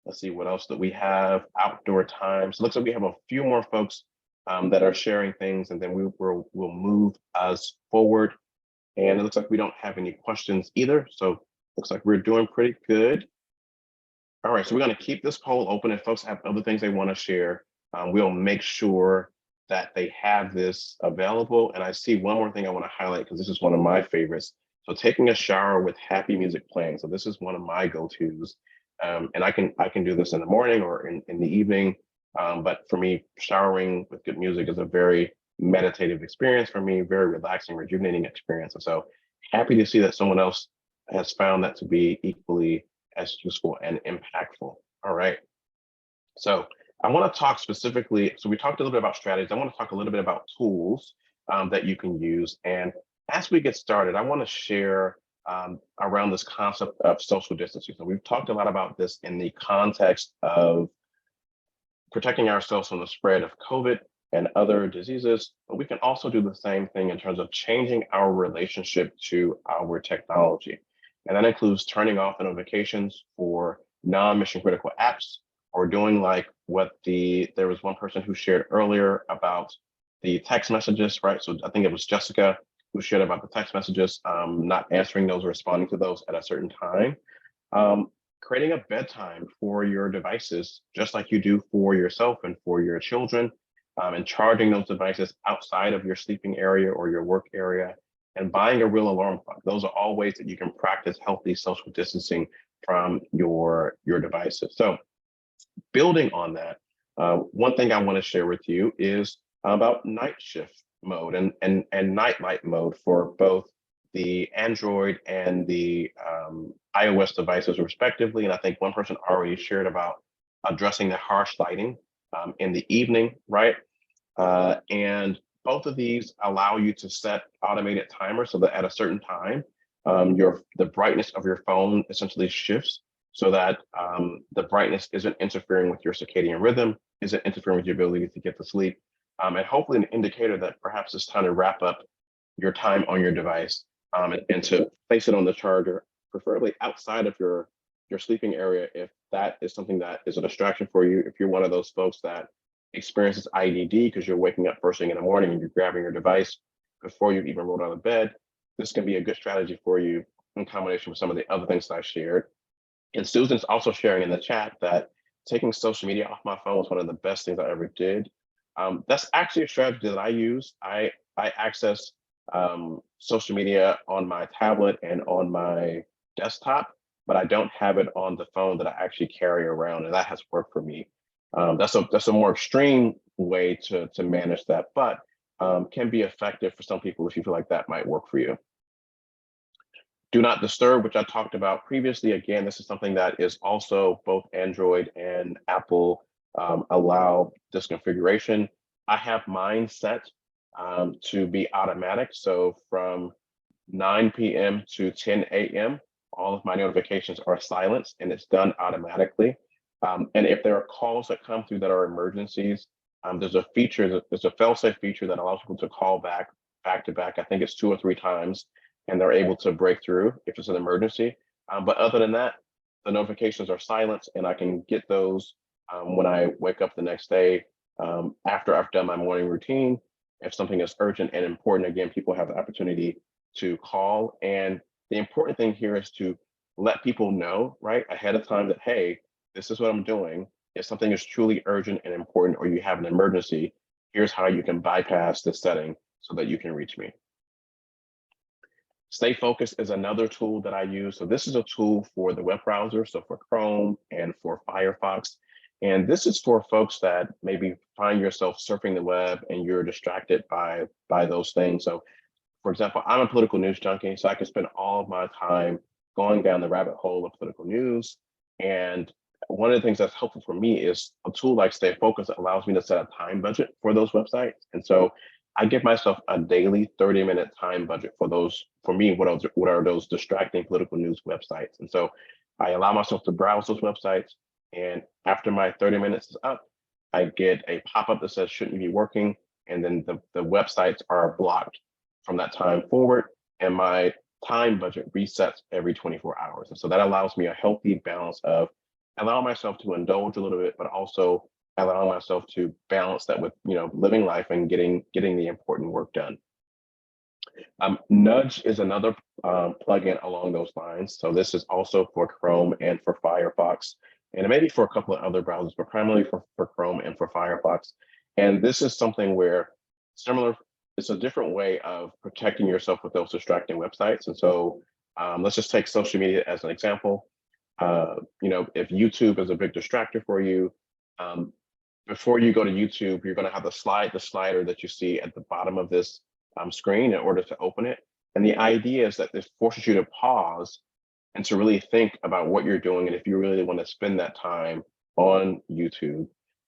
Let's see what else that we have. Outdoor time. So it looks like we have a few more folks that are sharing things, and then we'll move us forward. And it looks like we don't have any questions either. So looks like we're doing pretty good. All right, so we're going to keep this poll open. If folks have other things they want to share, we'll make sure that they have this available. And I see one more thing I want to highlight because this is one of my favorites. So taking a shower with happy music playing. So this is one of my go-tos. And I can do this in the morning or in the evening. But for me, showering with good music is a very meditative experience for me, very relaxing, rejuvenating experience. And so happy to see that someone else has found that to be equally as useful and impactful. All right. So I want to talk specifically, so we talked a little bit about strategies. I want to talk a little bit about tools that you can use. And as we get started, I want to share around this concept of social distancing. So we've talked a lot about this in the context of protecting ourselves from the spread of COVID and other diseases, but we can also do the same thing in terms of changing our relationship to our technology. And that includes turning off the notifications for non-mission critical apps, or doing like there was one person who shared earlier about the text messages, right? So I think it was Jessica who shared about the text messages, not answering those or responding to those at a certain time. Creating a bedtime for your devices, just like you do for yourself and for your children, and charging those devices outside of your sleeping area or your work area, and buying a real alarm clock. Those are all ways that you can practice healthy social distancing from your devices. So building on that, one thing I want to share with you is about night shift mode and night light mode for both the Android and the iOS devices respectively. And I think one person already shared about addressing the harsh lighting in the evening, right? And both of these allow you to set automated timers so that at a certain time, the brightness of your phone essentially shifts so that the brightness isn't interfering with your circadian rhythm. isn't interfering with your ability to get to sleep. And hopefully an indicator that perhaps it's time to wrap up your time on your device, and to place it on the charger, preferably outside of your sleeping area if that is something that is a distraction for you. If you're one of those folks that experiences IDD because you're waking up first thing in the morning and you're grabbing your device before you've even rolled out of bed, this can be a good strategy for you in combination with some of the other things that I shared. And Susan's also sharing in the chat that taking social media off my phone was one of the best things I ever did. That's actually a strategy that I use. I access social media on my tablet and on my desktop, but I don't have it on the phone that I actually carry around, and that has worked for me. That's a more extreme way to manage that, but can be effective for some people if you feel like that might work for you. Do not disturb, which I talked about previously. Again, this is something that is also both Android and Apple allow this configuration. I have mine set to be automatic. So from 9 p.m. to 10 a.m., all of my notifications are silenced and it's done automatically. And if there are calls that come through that are emergencies, there's a fail-safe feature that allows people to call back to back. I think it's 2 or 3 times, and they're able to break through if it's an emergency. But other than that, the notifications are silenced and I can get those when I wake up the next day after I've done my morning routine. If something is urgent and important, again, people have the opportunity to call. And the important thing here is to let people know right ahead of time that, hey, this is what I'm doing. If something is truly urgent and important or you have an emergency, here's how you can bypass this setting so that you can reach me. Stay Focused is another tool that I use. So this is a tool for the web browser, so for Chrome and for Firefox. And this is for folks that maybe find yourself surfing the web and you're distracted by those things. So for example, I'm a political news junkie, so I can spend all of my time going down the rabbit hole of political news. And one of the things that's helpful for me is a tool like Stay Focused that allows me to set a time budget for those websites. And so I give myself a daily 30-minute time budget for those. For me, what are those distracting political news websites? And so I allow myself to browse those websites. And after my 30 minutes is up, I get a pop-up that says, shouldn't you be working? And then the websites are blocked from that time forward. And my time budget resets every 24 hours. And so that allows me a healthy balance of allowing myself to indulge a little bit, but also allowing myself to balance that with living life and getting the important work done. Nudge is another plugin along those lines. So this is also for Chrome and for Firefox, and maybe for a couple of other browsers, but primarily for Chrome and for Firefox. And this is something where it's a different way of protecting yourself with those distracting websites. And so let's just take social media as an example. If YouTube is a big distractor for you, before you go to YouTube, you're going to have the slider that you see at the bottom of this screen in order to open it. And the idea is that this forces you to pause and to really think about what you're doing and if you really want to spend that time on YouTube.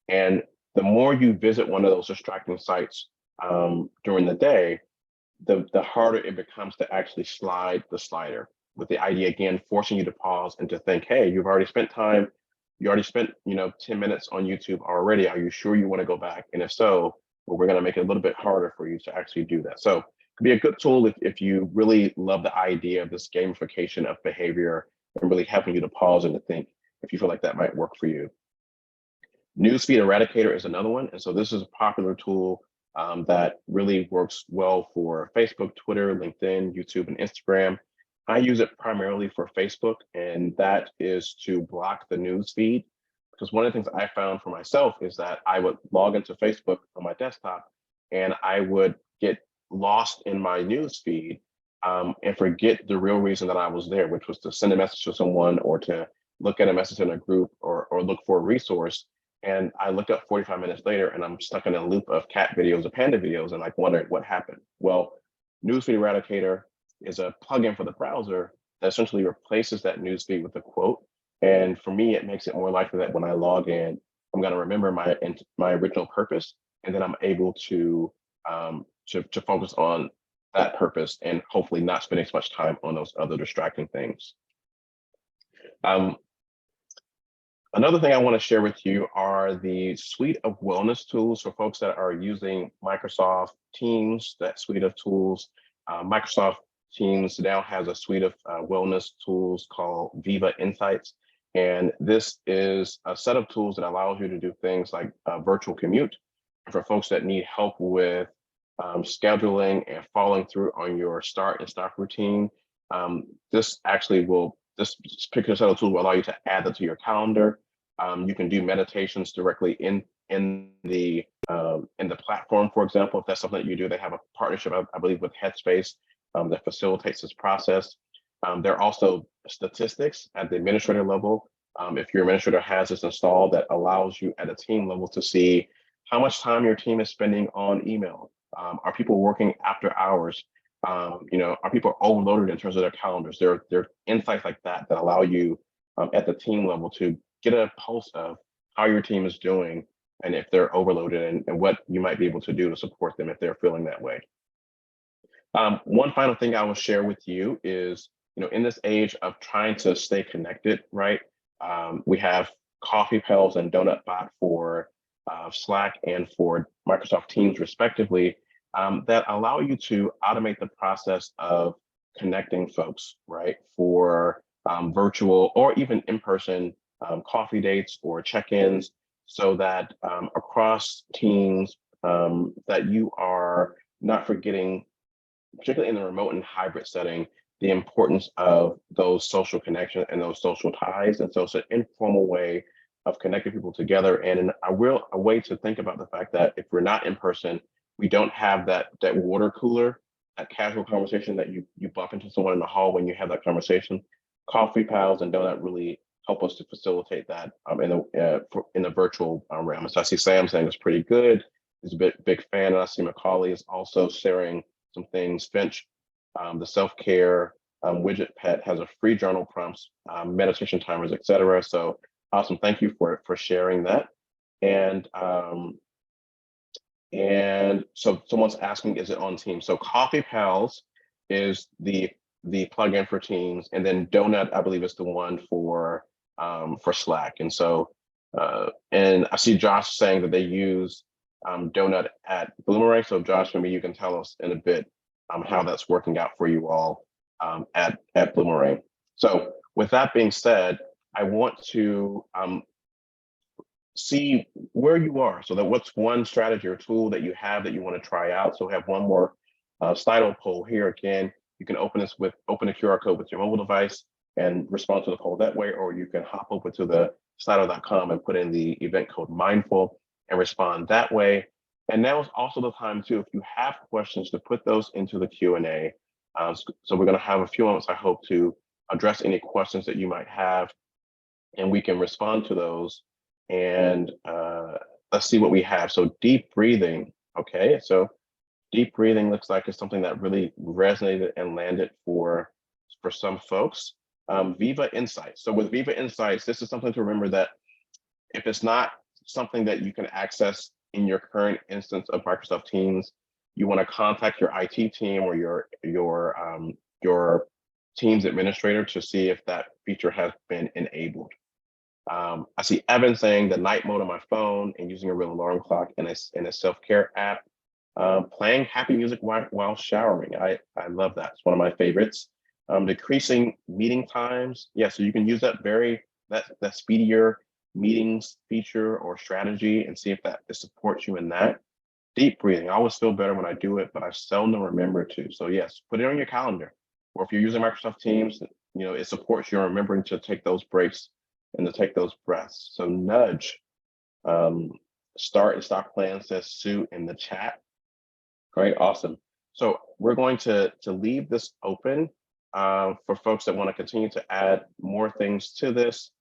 And the more you visit one of those distracting sites during the day, the harder it becomes to actually slide the slider, with the idea, again, forcing you to pause and to think, hey, you've already spent time. You already spent 10 minutes on YouTube already. Are you sure you want to go back? And if so, well, we're going to make it a little bit harder for you to actually do that. So it could be a good tool if you really love the idea of this gamification of behavior and really helping you to pause and to think if you feel like that might work for you. Newsfeed Eradicator is another one. And so this is a popular tool that really works well for Facebook, Twitter, LinkedIn, YouTube, and Instagram. I use it primarily for Facebook, and that is to block the news feed. Because one of the things I found for myself is that I would log into Facebook on my desktop and I would get lost in my news feed and forget the real reason that I was there, which was to send a message to someone or to look at a message in a group or look for a resource. And I look up 45 minutes later and I'm stuck in a loop of cat videos or panda videos and wondering what happened. Well, Newsfeed Eradicator is a plugin for the browser that essentially replaces that newsfeed with a quote. And for me, it makes it more likely that when I log in, I'm going to remember my original purpose, and then I'm able to focus on that purpose and hopefully not spending as much time on those other distracting things. Another thing I want to share with you are the suite of wellness tools for folks that are using Microsoft Teams, that suite of tools. Microsoft Teams now has a suite of wellness tools called Viva Insights. And this is a set of tools that allows you to do things like virtual commute. And for folks that need help with scheduling and following through on your start and stop routine, this actually will, this particular set of tools will allow you to add that to your calendar. You can do meditations directly in the platform, for example, if that's something that you do. They have a partnership, I believe, with Headspace that facilitates this process. There are also statistics at the administrator level. If your administrator has this installed, that allows you at a team level to see how much time your team is spending on email. Are people working after hours? Are people overloaded in terms of their calendars? There are insights like that that allow you at the team level to get a pulse of how your team is doing and if they're overloaded, and what you might be able to do to support them if they're feeling that way. One final thing I will share with you is, in this age of trying to stay connected, right? We have Coffee Pals and Donut Bot for Slack and for Microsoft Teams, respectively, that allow you to automate the process of connecting folks, right? For virtual or even in-person coffee dates or check-ins, so that across teams that you are not forgetting, particularly in the remote and hybrid setting, the importance of those social connections and those social ties. And so it's an informal way of connecting people together, and a way to think about the fact that if we're not in person, we don't have that water cooler, that casual conversation that you bump into someone in the hall when you have that conversation. Coffee Pals and Donut really help us to facilitate that in the virtual realm. And so I see Sam saying it's pretty good. He's a big fan, and I see Macaulay is also sharing some things. Finch, the self-care widget pet, has a free journal prompts, meditation timers, etc. So awesome. Thank you for sharing that. And so someone's asking, is it on Teams? So Coffee Pals is the plugin for Teams, and then Donut, I believe, is the one for Slack. And so and I see Josh saying that they use Donut at Bloomerang. So Josh, maybe you can tell us in a bit how that's working out for you all at Bloomerang. So with that being said, I want to see where you are, so that what's one strategy or tool that you have that you want to try out. So we have one more Slido poll here. Again, you can open a QR code with your mobile device and respond to the poll that way, or you can hop over to the slido.com and put in the event code mindful and respond that way. And now is also the time too, if you have questions, to put those into the Q&A. So we're going to have a few moments, I hope, to address any questions that you might have, and we can respond to those. And let's see what we have. So deep breathing. Okay, so deep breathing looks like it's something that really resonated and landed for some folks. Viva Insights. So with Viva Insights, this is something to remember, that if it's not something that you can access in your current instance of Microsoft Teams, you want to contact your IT team or your Teams administrator to see if that feature has been enabled. I see Evan saying the night mode on my phone and using a real alarm clock in a self-care app. Playing happy music while showering. I love that. It's one of my favorites. Decreasing meeting times. Yeah, so you can use that speedier meetings feature or strategy and see if that supports you in that. Deep breathing. I always feel better when I do it, but I seldom remember to. So yes, put it on your calendar. Or if you're using Microsoft Teams, it supports you remembering to take those breaks and to take those breaths. So nudge. Start and stop plan, says Sue in the chat. Great, awesome. So we're going to leave this open for folks that want to continue to add more things to this.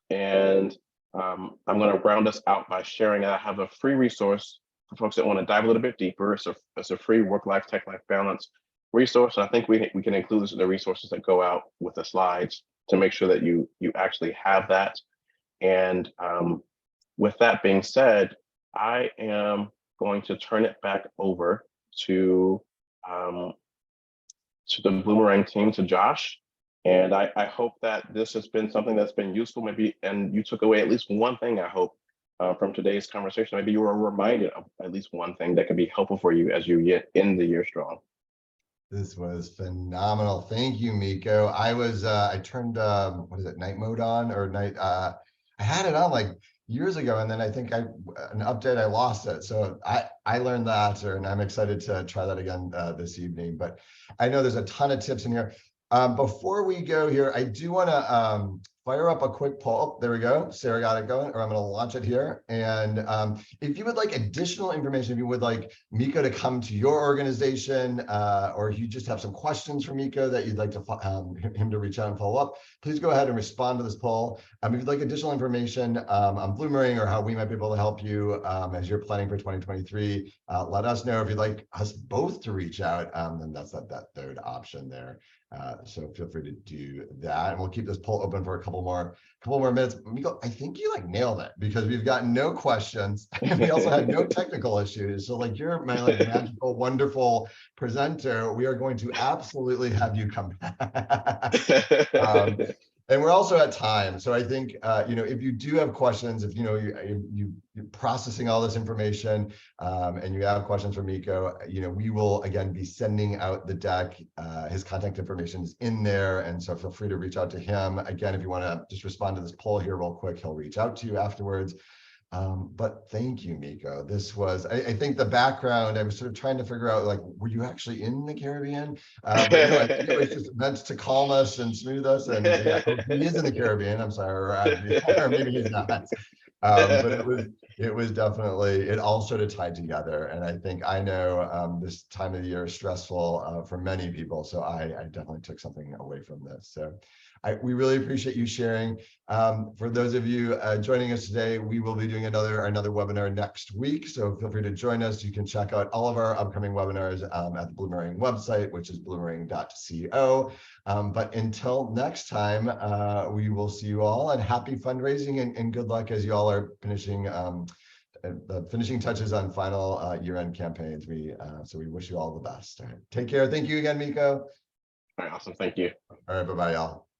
And I'm going to round us out by sharing I have a free resource for folks that want to dive a little bit deeper. It's a free work-life, tech-life balance resource. And I think we can include this in the resources that go out with the slides to make sure that you actually have that. And with that being said, I am going to turn it back over to the Bloomerang team, to Josh. And I hope that this has been something that's been useful, maybe, and you took away at least one thing, I hope, from today's conversation. Maybe you were reminded of at least one thing that could be helpful for you as you get in the year strong. This was phenomenal. Thank you, Miko. I turned what is it, night mode on, or night I had it on like years ago, and then I think an update I lost it. So I learned that, and I'm excited to try that again this evening. But I know there's a ton of tips in here. Before we go here, I do want to fire up a quick poll. There we go. Sarah got it going, or I'm going to launch it here. And if you would like additional information, if you would like Miko to come to your organization, or if you just have some questions for Miko that you'd like to him to reach out and follow up, please go ahead and respond to this poll. If you'd like additional information on Bloomerang or how we might be able to help you as you're planning for 2023, let us know. If you'd like us both to reach out, then that's that third option there. So feel free to do that, and we'll keep this poll open for a couple more minutes. Miko, I think you like nailed it, because we've got no questions and we also had no technical issues. So like, you're my like magical, wonderful presenter. We are going to absolutely have you come back. And we're also at time. So I think, if you do have questions, if you're processing all this information and you have questions for Miko, we will again be sending out the deck. His contact information is in there. And so feel free to reach out to him. Again, if you want to just respond to this poll here real quick, he'll reach out to you afterwards. But thank you, Miko. This was, I think the background, I was sort of trying to figure out, like, were you actually in the Caribbean? But no, I think it was just meant to calm us and smooth us. And yeah, he is in the Caribbean. I'm sorry, or maybe he's not. But it was definitely, it all sort of tied together. And I think I know this time of the year is stressful for many people. So I definitely took something away from this. So we really appreciate you sharing. For those of you joining us today, we will be doing another webinar next week. So feel free to join us. You can check out all of our upcoming webinars at the Bloomerang website, which is bloomerang.co. But until next time, we will see you all, and happy fundraising, and good luck as you all are finishing the finishing touches on final year-end campaigns. So we wish you all the best. All right, take care. Thank you again, Miko. All right, awesome. Thank you. All right, bye-bye, y'all.